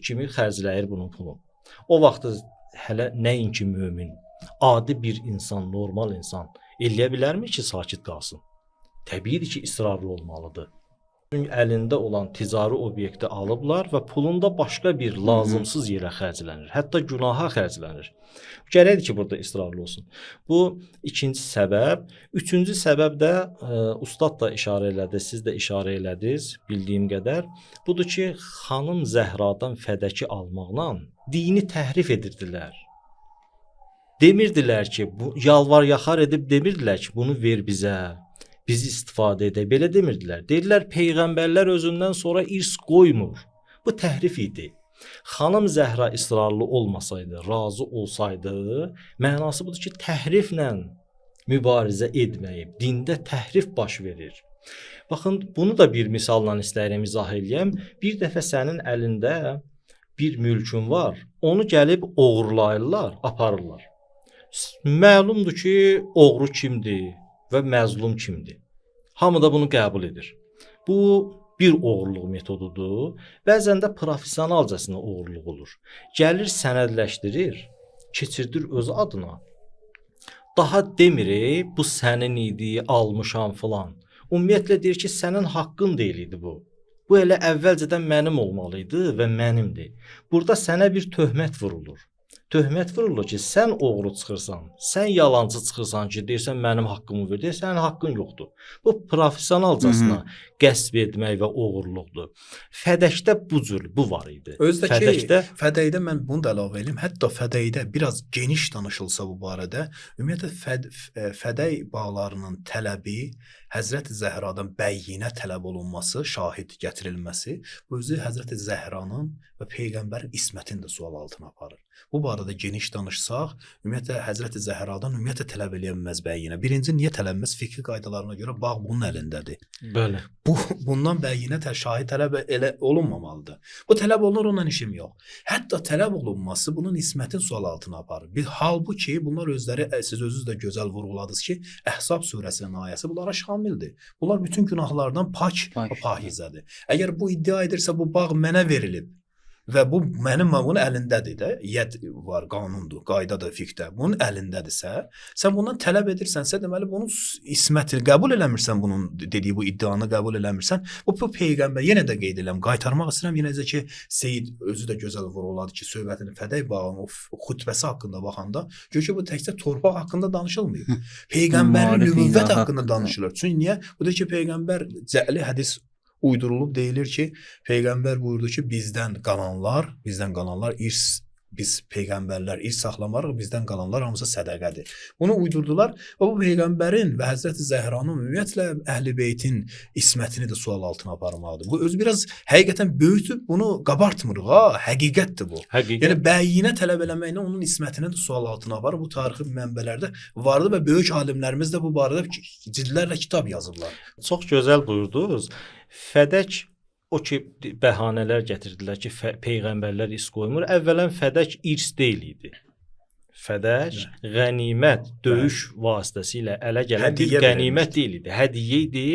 S3: kimi xərcləyir bunun pulunu. O vaxt hələ nəinki mömin, adi bir insan, normal insan eləyə bilərmi ki, sakit qalsın? Təbiidir ki, israrlı olmalıdır. Çünki əlində olan ticari obyekti alıblar və pulunda başqa bir lazımsız yerə xərclənir, hətta günaha xərclənir. Gərəkdir ki, burada israrlı olsun. Bu ikinci səbəb. Üçüncü səbəb də ustad da işarə elədi, siz də işarə elədiniz, bildiyim qədər. Budur ki, xanım Zəhradan fədəki almaqla dini təhrif edirdilər. Demirdilər ki, yalvar yaxar edib demirdilər ki, bunu ver bizə. Bizi istifadə edə, belə demirdilər. Deyirlər, peyğəmbərlər özündən sonra irs qoymur. Bu təhrif idi. Xanım Zəhra israrlı olmasaydı, razı olsaydı, mənası budur ki, təhriflə mübarizə etməyib, dində təhrif baş verir. Baxın, bunu da bir misalla istəyirəm izah eləyəm. Bir dəfə sənin əlində bir mülkün var, onu gəlib oğurlayırlar, aparırlar. Məlumdur ki, oğru kimdir və məzlum kimdir. Hamı da bunu qəbul edir. Bu bir oğurluq metodudur. Bəzən də professionalcasına oğurluq olur. Gəlir sənədləşdirir, keçirdir öz adına. Daha demir, bu sənin idi, almışam filan. Ümumiyyətlə deyir ki, sənin haqqın deyil idi bu. Bu elə əvvəlcədən mənim olmalı idi və mənimdir. Burada sənə bir töhmət vurulur. Töhmət vurulur ki, sən oğru çıxırsan, sən yalancı çıxırsan ki, deyirsən mənim haqqımı ver, deyir, sənin haqqın yoxdur. Bu professionalcasına qəsb etmək və oğurluqdur. Fədəkdə bu cür, bu var idi.
S2: Özdə ki, fədəkdə mən bunu da əlavə edeyim. Hətta fədəkdə biraz geniş danışılsa bu barədə, ümumiyyətlə fədək bağlarının tələbi, Həzrəti Zəhradan bəyyinə tələb olunması, şahid gətirilməsi, bu özü Həzrəti Zəhranın və Peyğəmbərin ismətini də sual altına aparır. Bu barədə geniş danışsaq, ümumiyyətlə Həzrəti Zəhradan ümumiyyətlə tələb eləyənməz bəyyinə. Birinci, niyə tələbməz? Fiqh qaydalarına görə bağ bunun əlindədir.
S3: Bəli.
S2: Bundan bəyyinə şahid tələb elə olunmamalıdır. Bu tələb olunur, ondan işim yox. Hətta tələb olunması bunun ismətin sual altına aparır. Halbuki bunlar özləri, siz özünüz də gözəl vurğuladınız ki, Əhzab surəsinin ayəsi bunlara şamildir. Bunlar bütün günahlardan pakizədir. Əgər bu iddia edirsə, bu bağ mənə verilib və bu mənim bunun əlindədir də, yəd var, qanundur, qaydadır fiqhdə. Bunun əlindədirsə, sən bundan tələb edirsənsə, deməli bunun ismətini qəbul eləmirsən, bunun dediyi bu iddianı qəbul eləmirsən. Bu peyğəmbər yenə də qeyd edirəm, qaytarmaq istəyirəm yenə ki, Seyid özü də gözəl vurğuladı ki, söhbətini Fədək bağının o xutbəsi haqqında baxanda, gör ki, bu təkcə torpaq haqqında danışılmır. Peyğəmbərin nübüvvət haqqında danışılır. Çünki niyə? Bu da ki, peyğəmbər cəli hədis uydurulub deyilir ki, Peyğəmbər buyurdu ki, bizdən qalanlar irs, biz peyğəmbərlər irs saxlamarıq, bizdən qalanlar hamısı sədəqədir. Bunu uydurdular və bu peyğəmbərin və Həzrəti Zəhranın ümumiyyətlə Əhl-i Beytin ismətini də sual altına aparmalıdır. Bu öz biraz həqiqətən böyütüb bunu qabartmırıq ha, həqiqətdir bu.
S3: Həqiqət.
S2: Yəni bəyinə tələb eləməklə onun ismətini də sual altına aparır. Bu tarixi mənbələrdə vardı və böyük alimlərimiz də bu barədə cildlərlə kitab yazıblar.
S3: Çox gözəl buyurdunuz. Fədək o ki bəhanələr gətirdilər ki, peyğəmbərlər irs qoymur. Əvvələn fədək irs deyil idi. Fədək qənimət, döyüş vasitəsilə ələ gələn bir qənimət deyil idi, hədiyyə idi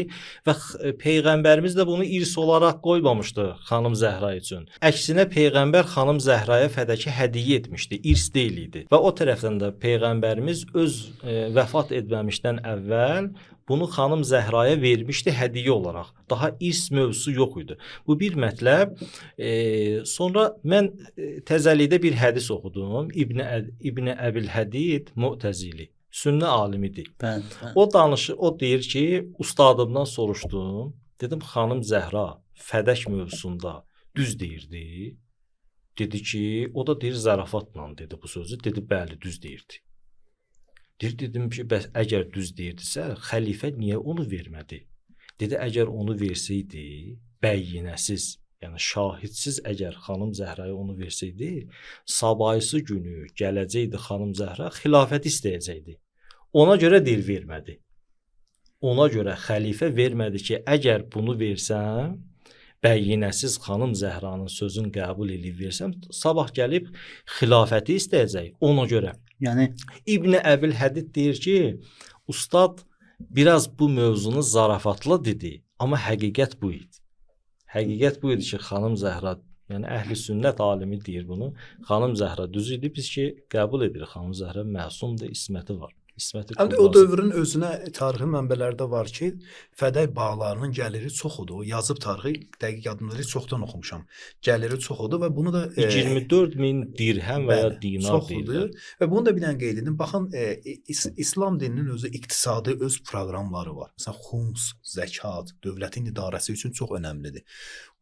S3: və peyğəmbərimiz də bunu irs olaraq qoymamışdı xanım Zəhra üçün. Əksinə peyğəmbər xanım Zəhraya fədəki hədiyyə etmişdi, irs deyil idi. Və o tərəfdən də peyğəmbərimiz öz vəfat etməmişdən əvvəl bunu xanım Zəhraya vermişdi hədiyyə olaraq. Daha irs mövzusu yox idi. Bu bir mətləb. Sonra mən təzəlikdə bir hədis oxudum. İbn Əbil Hədid Mu'təzili, sünnə alimidir. O deyir ki, ustadımdan soruşdum. Dedim, xanım Zəhra fədək mövzusunda düz deyirdi. Dedi ki, o da deyir zarafatla dedi bu sözü. Dedi, bəli, düz deyirdi. Dedim ki, bəs əgər düz deyirdisə, xəlifə niyə onu vermədi? Dedi, əgər onu versəydi, bəyyinəsiz, yəni şahidsiz əgər xanım Zəhraya onu versəydi, sabahısı günü gələcəkdi xanım Zəhra, xilafəti istəyəcəkdi. Ona görə dil vermədi. Ona görə xəlifə vermədi ki, əgər bunu versəm, bəyyinəsiz xanım Zəhranın sözün qəbul edib versəm, sabah gəlib xilafəti istəyəcək. Ona görə.
S1: Yəni
S3: İbn Əbil Hədid deyir ki, ustad biraz bu mövzunu zarafatla dedi, amma həqiqət bu idi. Həqiqət bu idi ki, xanım Zəhra, yəni əhl-i sünnət alimi deyir bunu, xanım Zəhra düz idi, biz ki, qəbul edirik, xanım Zəhra məsumdur, isməti var.
S2: Həm də o dövrün özünə tarixi mənbələrdə var ki, fədək bağlarının gəliri çox idi. O yazıb tarixi dəqiq yadımda çoxdan oxumuşam. Gəliri çox idi və bunu da
S3: 24.000 dirhəm və ya dinar deyirlər.
S2: Və bunu da bir dənə qeyd edin. Baxın, İslam dininin özü iqtisadi öz proqramları var. Məsələn, xums, zəkat, dövlətin idarəsi üçün çox önəmlidir.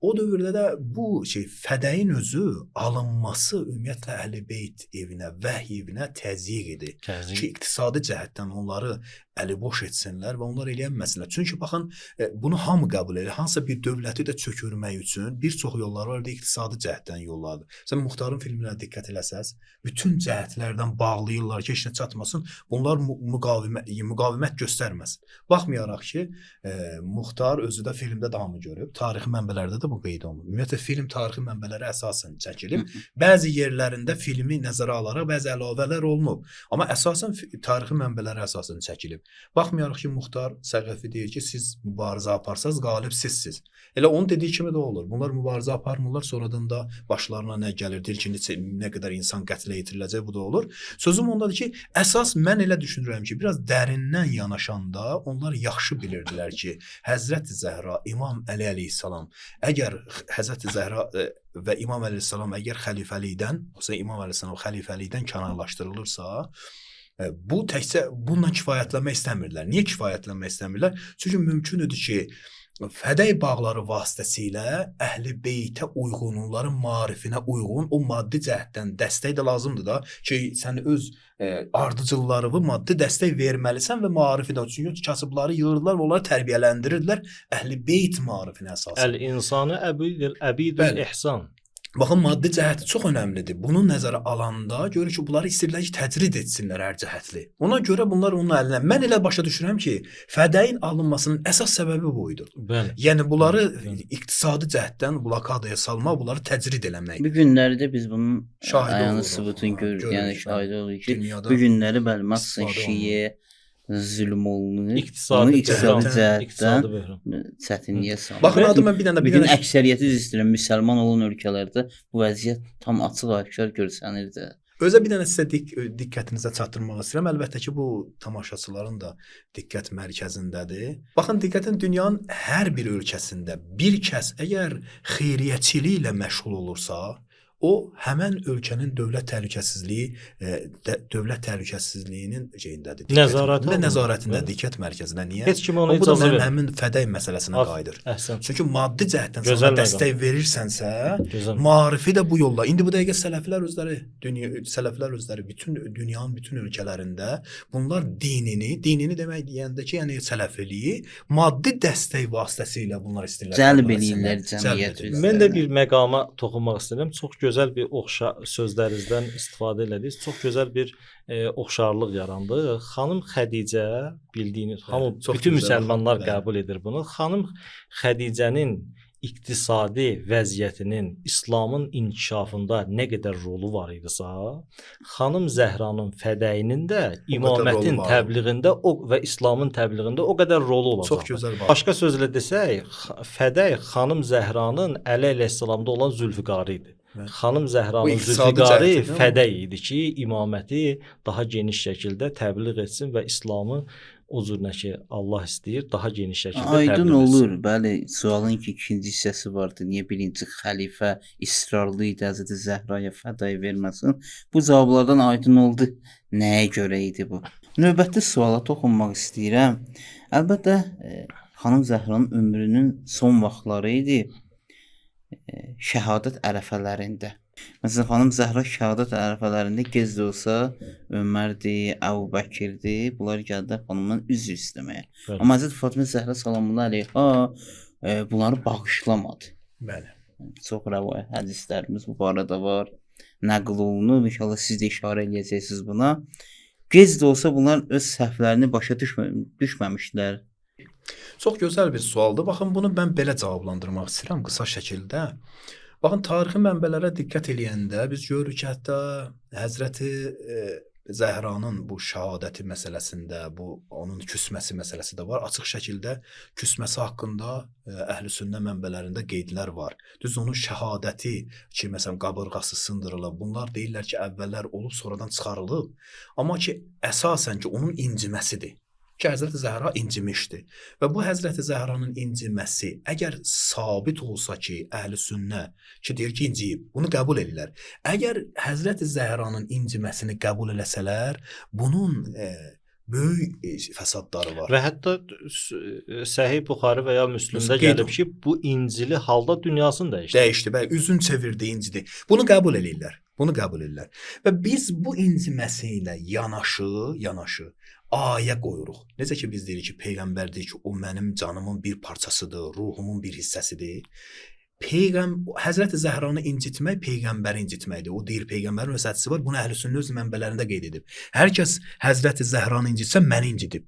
S2: O dövrdə də bu fədəyin özü alınması ümumiyyətlə Əhl-i Beyt evinə, vəhy evinə təzyiq idi. Ki, iqtisadi cəhətdən onları əli boş etsinlər və onlar eləyənməsinlər. Çünki baxın, bunu hamı qəbul edir. Hansısa bir dövləti də çökürmək üçün bir çox yollar var, iqtisadi cəhətdən yollardır. Sən Muxtarın filminə diqqət eləsəz, bütün cəhətlərdən bağlayırlar ki, heç nə çatmasın. Bunlar müqavimət göstərməsin. Baxmayaraq ki, Muxtar özü də filmdə damı görüb, tarixi mənbələrdə də bu qeyd olunur. Ümumiyyətlə film tarixi mənbələrə əsasən çəkilib. Bəzi yerlərində filmi nəzərə alaraq bəzi əlavələr olunub, amma əsasən tarixi mənbələrə əsasən çəkilib. Baxmayaraq ki, Muxtar Səqəfi deyir ki, siz mübarizə aparsaz, qalib sizsiz. Elə onun dediyi kimi də olur. Bunlar mübarizə aparmırlar, sonradan da başlarına nə gəlir, nə qədər insan qətlə yetiriləcək, bu da olur. Sözüm ondadır ki, əsas mən elə düşünürəm ki, biraz dərindən yanaşanda onlar yaxşı bilirdilər ki, Həzrəti Zəhra, İmam Əli əleyhissalam, əgər Həzrəti Zəhra və İmam əleyhissalam əgər xəlifəlikdən, İmam əleyhissalam xəlifəlikdən kənarlaşdırılırsa, bu təkcə bununla kifayətlənmək istəmirlər. Niyə kifayətlənmək istəmirlər? Çünki mümkündür ki, fədəi bağları vasitəsilə əhl-i beytə uyğun, onların maarifinə uyğun o maddi cəhətdən dəstək də lazımdır da ki, sən öz ardıcıllarını maddi dəstək verməlisən və maarifi də. Çünki kasıbları yığırdılar və onları tərbiyələndirirlər əhl-i beyt maarifinə əsasən.
S3: Əl-insanı əbidül ihsan.
S2: Baxın, maddi cəhəti çox önəmlidir. Bunu nəzərə alanda görür ki, bunları istəyirlər ki, təcrid etsinlər hər cəhətli. Ona görə bunlar onun əlinə. Mən elə başa düşürəm ki, fədəyin alınmasının əsas səbəbi bu idi.
S3: Bəli.
S2: Yəni bunları iqtisadi cəhətdən blokadaya salmaq, bunları təcrid eləmək.
S1: Bu günləri də biz bunun
S2: şahidi
S1: sübutunu görürük. Yəni şahid oluruq ki,
S2: dünyada
S1: bu günləri bəli, məsələn, şiə zülm olunur.
S3: İqtisadi
S1: cəhətdən çətinliyə salır.
S2: Baxın, adı mən bir dənə
S1: bugün əksəriyyəti üzr istəyirəm, müsəlman olan ölkələrdə bu vəziyyət tam açıq-aşkar görsənirdi.
S2: Özə bir dənə sizə diqqətinizə çatdırmaq istəyirəm. Əlbəttə ki, bu tamaşaçıların da diqqət mərkəzindədir. Baxın, diqqətin dünyanın hər bir ölkəsində bir kəs əgər xeyriyyəçiliklə məşğul olursa, o həmən ölkənin dövlət təhlükəsizliyinin şeyindədir. Nəzarətində, diqqət mərkəzində. Niyə?
S3: Heç kim ona
S2: icazə vermir. Bu da
S3: həmin
S2: fədəy məsələsinə qayıdır.
S3: Əhsən.
S2: Çünki maddi cəhətdən sana dəstək verirsənsə, maarifi də bu yolla. İndi bu dəqiqə sələflər özləri bütün dünyanın bütün ölkələrində bunlar dinini demək deyəndə ki, yəni sələfiliyi maddi dəstək vasitəsilə bunlar istəyirlər.
S1: Cəlb eləyirlər cəmiyyət üzrə.
S3: Mən də bir məqama toxunmaq istəyirəm. Çox gözəl bir sözlərinizdən istifadə elədiniz. Çox gözəl bir oxşarlıq yarandı. Xanım Xədicə, bildiyiniz, bütün müsəlmanlar qəbul edir bunu. Xanım Xədicənin iqtisadi vəziyyətinin İslamın inkişafında nə qədər rolu var idisə, xanım Zəhranın fədəyinin də imamətin təbliğində və İslamın təbliğində o qədər rolu olacaq.
S2: Çox gözəl.
S3: Başqa sözlə desək, fəday xanım Zəhranın Əli əleyhissalamda olan Zülfiqarı idi. Xanım Zəhranın Zülfiqarı fəday idi ki, imaməti daha geniş şəkildə təbliğ etsin və İslamı o cürünə ki, Allah istəyir, daha geniş şəkildə təbliğ etsin.
S1: Aydın olur. Bəli, sualın ki, ikinci hissəsi vardı. Niyə birinci xəlifə israrlı idi Həzrəti Zəhraya fədai verməsin? Bu cavablardan aydın oldu. Nəyə görə idi bu? Növbəti suala toxunmaq istəyirəm. Əlbəttə, xanım Zəhranın ömrünün son vaxtları idi. Şəhadət ərəfələrində. Məsələn, xanım Zəhra şəhadət ərəfələrində gec də olsa Ömərdir, Əbubəkirdir, bunlar gəldilər xanımdan üzr istəməyə. Amma Həzrət Fatimə Zəhra salamullah əleyhə bunları bağışlamadı.
S2: Bəli.
S1: Çox rəvayət hədislərimiz bu barədə var. Nəql olunur. İnşallah siz də işarə eləyəcəksiniz buna. Gec də olsa bunlar öz səhvlərini başa düşməmişdilər.
S2: Çox gözəl bir sualdır. Baxın, bunu mən belə cavablandırmaq istəyirəm qısa şəkildə. Baxın, tarixi mənbələrə diqqət eləyəndə biz görürük ki, hətta Həzrəti Zəhranın bu şəhadəti məsələsində, bu onun küsməsi məsələsi də var. Açıq şəkildə küsməsi haqqında əhl-i-sünnə mənbələrində qeydlər var. Düz onun şəhadəti ki, məsələn, qabırğası sındırılıb. Bunlar deyirlər ki, əvvəllər olub, sonradan çıxarılıb. Amma ki, əsasən ki, onun inciməsidir. Ki, Həzrəti Zəhra incimişdi. Və bu Həzrəti Zəhranın inciməsi əgər sabit olsa ki, əhl-i sünnə ki, deyir ki, inciyib, bunu qəbul edirlər. Əgər Həzrəti Zəhranın inciməsini qəbul eləsələr, bunun böyük fəsadları var.
S3: Və hətta Səhih Buxari və ya Müslimdə gəlib ki, bu incili halda dünyasını dəyişdi.
S2: Dəyişdi, bəli, üzün çevirdi, incidi. Bunu qəbul edirlər. Bunu qəbul edirlər. Və biz bu inciməsi ilə yanaşı ayə qoyuruq. Necə ki biz deyirik ki, peyğəmbər deyir ki, o mənim canımın bir parçasıdır, ruhumun bir hissəsidir. Həzrəti Zəhranı incitmək peyğəmbəri incitməkdir. O deyir peyğəmbərin vəsətçisi var. Bunu Əhlüsünnə öz mənbələrində qeyd edib. Hər kəs Həzrəti Zəhranı incitsə məni incidib.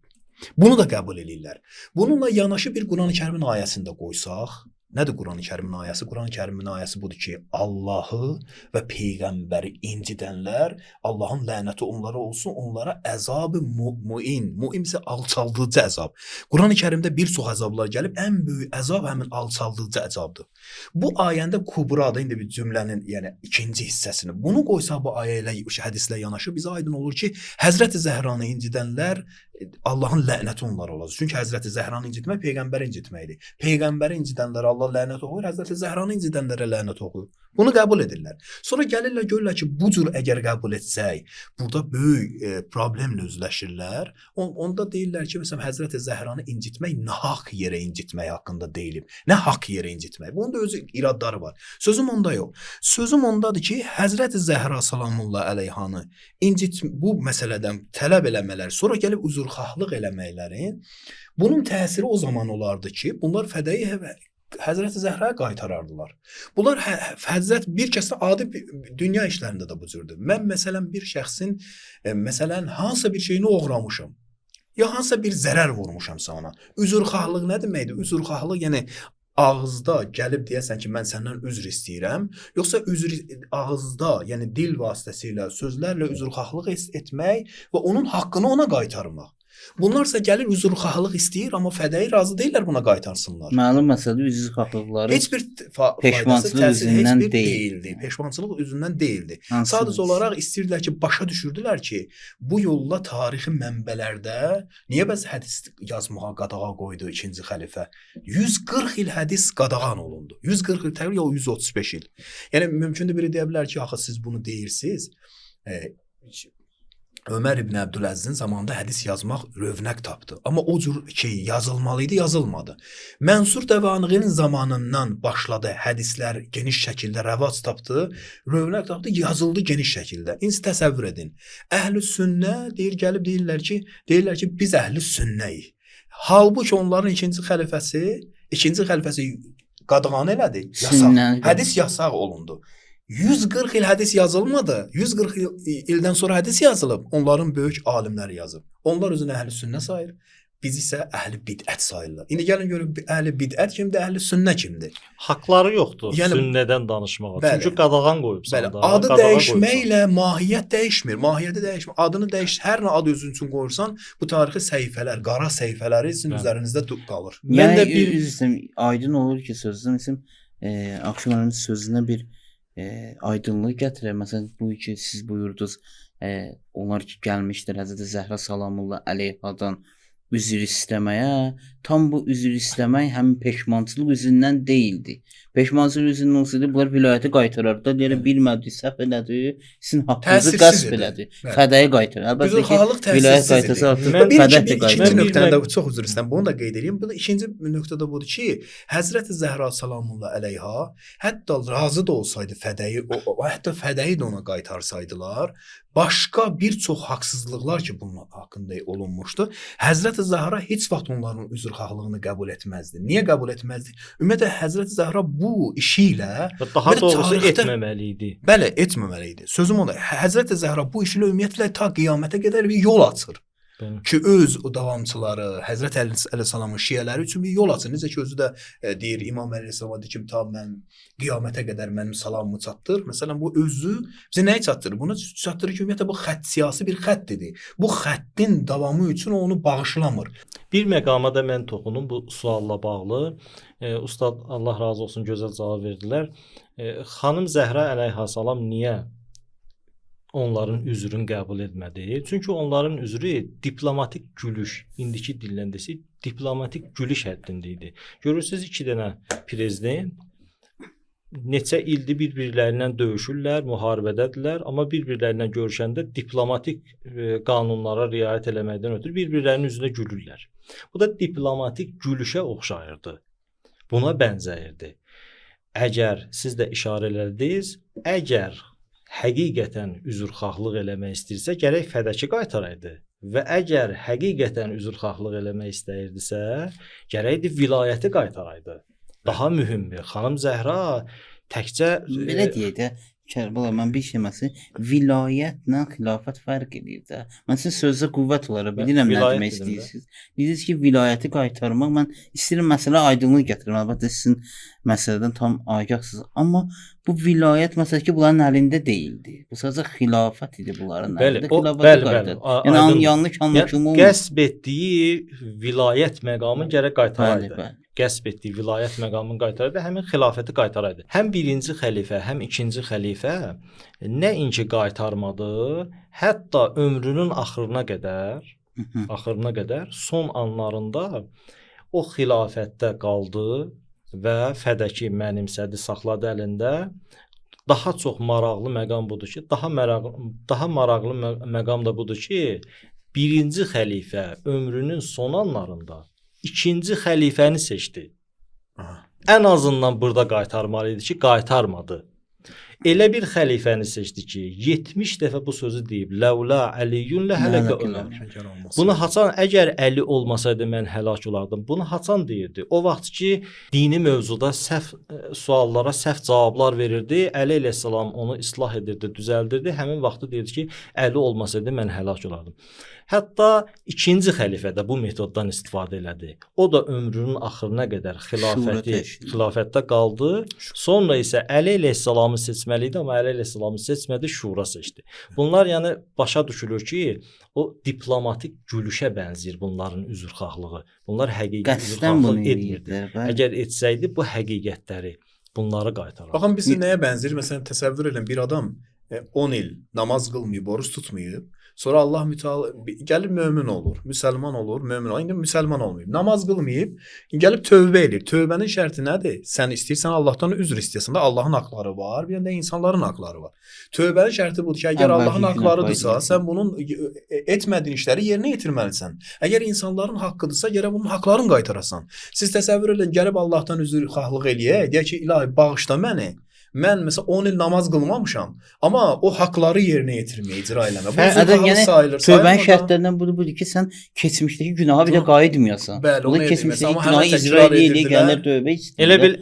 S2: Bunu da qəbul edirlər. Bununla yanaşı bir Qurani-Kərimin ayəsini də qoysaq, nədir Qurani-Kərimin ayəsi? Qurani-Kərimin ayəsi budur ki, Allahı və peyğəmbəri incidənlər, Allahın lənəti onlara olsun, onlara əzab-ı muin isə alçaldıcı əzab. Qurani-Kərimdə bir çox əzablar gəlib, ən böyük əzab həmin alçaldıcı əzabdır. Bu ayəndə Kubrada indi bir cümlənin, yəni ikinci hissəsini, bunu qoysaq bu ayə ilə, hədislə yanaşı bizə aydın olur ki, Həzrəti Zəhranı incidənlər Allahın lənəti onlara olacaq. Çünki Həzrəti Zəhranı incitmək peyğəmbəri incitməkdir. Peyğəmbəri incidənlərə Allah lənət oxuyur, Həzrəti Zəhranı incidənlərə lənət oxuyur. Bunu qəbul edirlər. Sonra gəlirlər görürlər ki, bu cür əgər qəbul etsək, burada böyük problemlə üzləşirlər. Onda deyirlər ki, məsələn Həzrəti Zəhranı incitmək nahaq yerə incitmək haqqında deyilib. Nə haqq yerə incitmək? Bunun da özü iradları var. Sözüm onda yox. Sözüm ondadır ki, Həzrəti Zəhra sallallahu əleyhanı bu məsələdən tələb eləmələr, sonra gəlib üzrxahlıq eləməklərin bunun təsiri o zaman olardı ki, bunlar fədəyi Həzrəti Zəhraya qaytarardılar. Bunlar Həzrət bir kəsdə adi dünya işlərində də bu cürdür. Mən məsələn bir şəxsin məsələn hansısa bir şeyini oğramışam. Ya hansısa bir zərər vurmuşamsa ona. Üzrxahlıq nə deməkdir? Üzrxahlıq yəni ağızda gəlib deyəsən ki, mən səndən üzr istəyirəm, yoxsa üzr ağızda, yəni dil vasitəsilə, sözlərlə üzrxahlıq etmək və onun haqqını ona qaytarmaq. Bunlarsa gəlir üzrxahlıq istəyir, amma fədəyi razı deyirlər buna qaytarsınlar.
S1: Məlum məsələdə üzrxahlıqları
S2: heç bir
S1: peşmançılıq üzündən deyildi.
S2: Peşmançılıq üzündən deyildi. Sadəcə olaraq istəyirdilər ki, başa düşürdülər ki, bu yolla tarixi mənbələrdə niyə bəs hədis yazmağa qadağa qoydu 2-ci xəlifə? 140 il hədis qadağan olundu. 140 il təqribən ya 135 il. Yəni mümkündür biri deyə bilər ki, axı siz bunu deyirsiniz. Ömər ibn Əbdüləzzin zamanında hədis yazmaq rövnəq tapdı. Amma o cür ki, yazılmalıydı, yazılmadı. Mənsur Dəvanığinin zamanından başladı hədislər geniş şəkildə rəvac tapdı, rövnəq tapdı, yazıldı geniş şəkildə. İndi təsəvvür edin. Əhl-i sünnə gəlib deyirlər ki, biz əhl-i sünnəyik. Halbuki onların ikinci xəlifəsi qadağan elədi, yasaq. Hədis yasaq olundu. 140 il hədis yazılmadı. 140 ildən sonra hədis yazılıb. Onların böyük alimləri yazıb. Onlar özünü əhl-i sünnə sayır. Biz isə əhl-i bidət sayırlar. İndi gəlin görün əhl-i bidət kimdir, əhl-i sünnə kimdir?
S3: Haqları yoxdur yəni, sünnədən danışmağa. Bəli, çünki qadağan qoyubsan da.
S2: Adı dəyişməklə mahiyyət dəyişmir. Mahiyyəti dəyişmir. Adını hər nə adı özün üçün qoyursan, bu tarixi səhifələr, qara səhifələri sizin üzərinizdə qalır.
S1: Mən də bir aydın olur ki, sözüm Akşener'in sözünə bir aydınlıq gətirir. Məsələn, bu ki siz buyurdunuz, onlar ki gəlmişdir Həzrəti Zəhra salamullah əleyhadan üzr istəməyə. Tam bu üzr istəmək həmin peşmançılıq üzündən deyildi. Peşmançılıq üzündən olsaydı bunlar vilayəti qaytarardı. Deyir, bilmədi, səhv elədi, sizin haqqınızı qəsb elədi. Fədəyi qaytarır. Əlbəttə ki, vilayət qaytarsa artıq fədə də qaytarır.
S2: İkinci nöqtədə çox üzr istəyirəm. Bunu da qeyd edeyim. Bu da ikinci nöqtədə budur ki, Həzrəti Zəhra salamullah əleyha hətta razı da olsaydı fədəyi, hətta fədəyi də ona qaytarsaydılar, başqa bir çox haqsızlıqlar ki bunun haqqında olunmuşdu. Həzrəti Zəhra heç vaxt onların üzrxahlığını qəbul etməzdi. Niyə qəbul etməzdi? Ümumiyyətlə Həzrəti Zəhra bu işi ilə
S3: daha doğrusu etməməli idi.
S2: Bəli, etməməli idi. Sözüm odur. Həzrəti Zəhra bu işi ilə ümumiyyətlə ta qiyamətə qədər bir yol açır. Ki öz o davamçıları, Həzrət Əleyhissalamın şiələri üçün bir yol açır. Necə ki özü də deyir İmam Əleyhissalama deyir ki, tam mən qiyamətə qədər mənim salamımı çatdır. Məsələn bu özü bizə nəyi çatdırır? Bunu çatdırır ki, ümumiyyətlə bu xətt siyasi bir xəttidir. Bu xəttin davamı üçün onu bağışlamır.
S3: Bir məqama da mən toxunum bu sualla bağlı. Ustad Allah razı olsun gözəl cavab verdilər. Xanım Zəhra əleyhissalam niyə onların üzrünü qəbul etmədi? Çünki onların üzrü diplomatik gülüş, indiki dillə desək, diplomatik gülüş həddində idi. Görürsüz, 2 dənə prezident neçə ildir bir-birlərinə döyüşürlər, müharibədədirlər, amma bir-birlərinə görüşəndə diplomatik qanunlara riayət eləməkdən ötürü bir-birlərinin üzünə gülürlər. Bu da diplomatik gülüşə oxşayırdı. Buna bənzəyirdi. Əgər siz də işarə elədiniz, əgər həqiqətən üzrxahlıq eləmək istəyirsə, gərək fədəki qaytaraydı. Və əgər həqiqətən üzrxahlıq eləmək istəyirdisə, gərəkdi vilayəti qaytaraydı. Daha mühümdür. Xanım Zəhra təkcə
S1: Belə deyək də, Kərbəla, mən bir şey məsələn, vilayətlə xilafət fərq edir də. Mən sizin sözdə qüvvət olaraq bilirəm nə
S3: vilayət
S1: demək
S3: dedim də.
S1: istəyirsiniz. Dediniz ki, vilayəti qaytarmaq, mən istəyirəm məsələ aydınlıq gətirim. Əlbəttə sizin məsələdən tam agahsınız. Amma bu vilayət məsələ ki, bunların əlində deyildi. Bu sadəcə xilafət idi bunların
S3: Bəli,
S1: əlində.
S3: o
S1: Xilafəti
S3: bəli,
S1: qaytardı.
S3: bəli.
S1: Yəni
S3: aydındır.
S1: yanlış anlaşılma olmaz.
S3: Qəsb etdiyi vilayət məqamını gərək
S1: Bəli,
S3: qaytaraydı.
S1: bəli.
S3: Qəsb etdiyi vilayət məqamını qaytaraydı, həmin xilafəti qaytaraydı. Həm birinci xəlifə, həm ikinci xəlifə nəinki qaytarmadı, hətta ömrünün axırına qədər son anlarında o xilafətdə qaldı və fədəki mənimsədi, saxladı əlində. Daha çox maraqlı məqam budur ki, daha maraqlı məqam da budur ki, birinci xəlifə ömrünün son anlarında ikinci xəlifəni seçdi. Ən azından burada qaytarmalı idi ki, qaytarmadı. Elə bir xəlifəni seçdi ki, 70 dəfə bu sözü deyib. Ləula Əliyun ləhələkə Ömər. Bunu haçan, əgər Əli olmasaydı mən həlak olardım. Bunu haçan deyirdi? O vaxt ki, dini mövzuda səhv suallara səhv cavablar verirdi. Əli əleyhissalam onu islah edirdi, düzəldirdi. Həmin vaxtı deyirdi ki, Əli olmasaydı mən həlak olardım. Hətta ikinci xəlifə də bu metoddan istifadə elədi. O da ömrünün axırına qədər xilafətdə qaldı. Sonra isə Əli əleyhissalamı seçməli idi, amma Əli əleyhissalamı seçmədi, şura seçdi. Bunlar yəni başa düşülür ki, o diplomatik gülüşə bənzəyir bunların üzrxahlığı. Bunlar həqiqi üzrxahlıq etmirdi. Əgər etsəydi bu həqiqətləri bunları qaytarardı.
S2: Baxın biz nəyə bənzəyir? Məsələn təsəvvür edin, bir adam 10 il namaz qılmayıb, oruç tutmayıb. Sonra Allah gəlib mömin olur, müsəlman olur, mömin olur. İndi müsəlman olmayıb, namaz qılmayıb, gəlib tövbə edir. Tövbənin şərti nədir? Sən istəyirsən Allahdan üzr istəyirsən də Allahın haqları var, bir də insanların haqları var. Tövbənin şərti budur ki, əgər Allahın haqlarıdırsa, sən bunun etmədiyin işləri yerinə yetirməlisən. Əgər insanların haqqıdırsa, gərək bunun haqlarını qaytarasan. Siz təsəvvür edin, gəlib Allahdan üzrxahlıq eləyə, deyək ki, ilahi bağışla məni. Mən məsələn 10 il namaz qılmamışam, amma o haqları yerinə yetirməyə, icra eləmə. Bu üzrxahlıq sayılır.
S1: Tövbənin şərtlərindən budur ki, sən keçmişdəki günaha bir də qayıtmayasan.
S2: Bəli, onu
S1: keçmişdəki günahı icra eləyə gəlir tövbə istəyir.
S3: Elə bil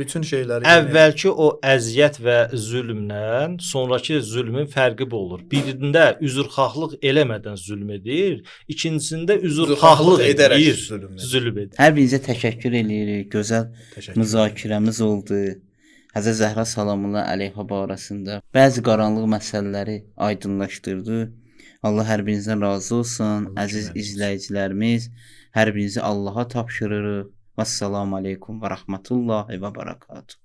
S2: bütün şeyləri
S3: əvvəlki o əziyyət və zülmdən sonrakı zülmün fərqi bu olur. Birində üzrxahlıq eləmədən zülm edir, ikincisində üzrxahlıq edərək zülm edir.
S1: Hər birinizə təşəkkür eləyirik. Gözəl müzakirəmiz oldu. Həzrət Zəhra salamullah əleyhə barəsində bəzi qaranlıq məsələləri aydınlaşdırdı. Allah hər birinizdən razı olsun. Əziz izləyicilərimiz, hər birinizi Allaha tapşırırıq. Vəssalamu aleykum və rəhmətullahi və barakatuhu.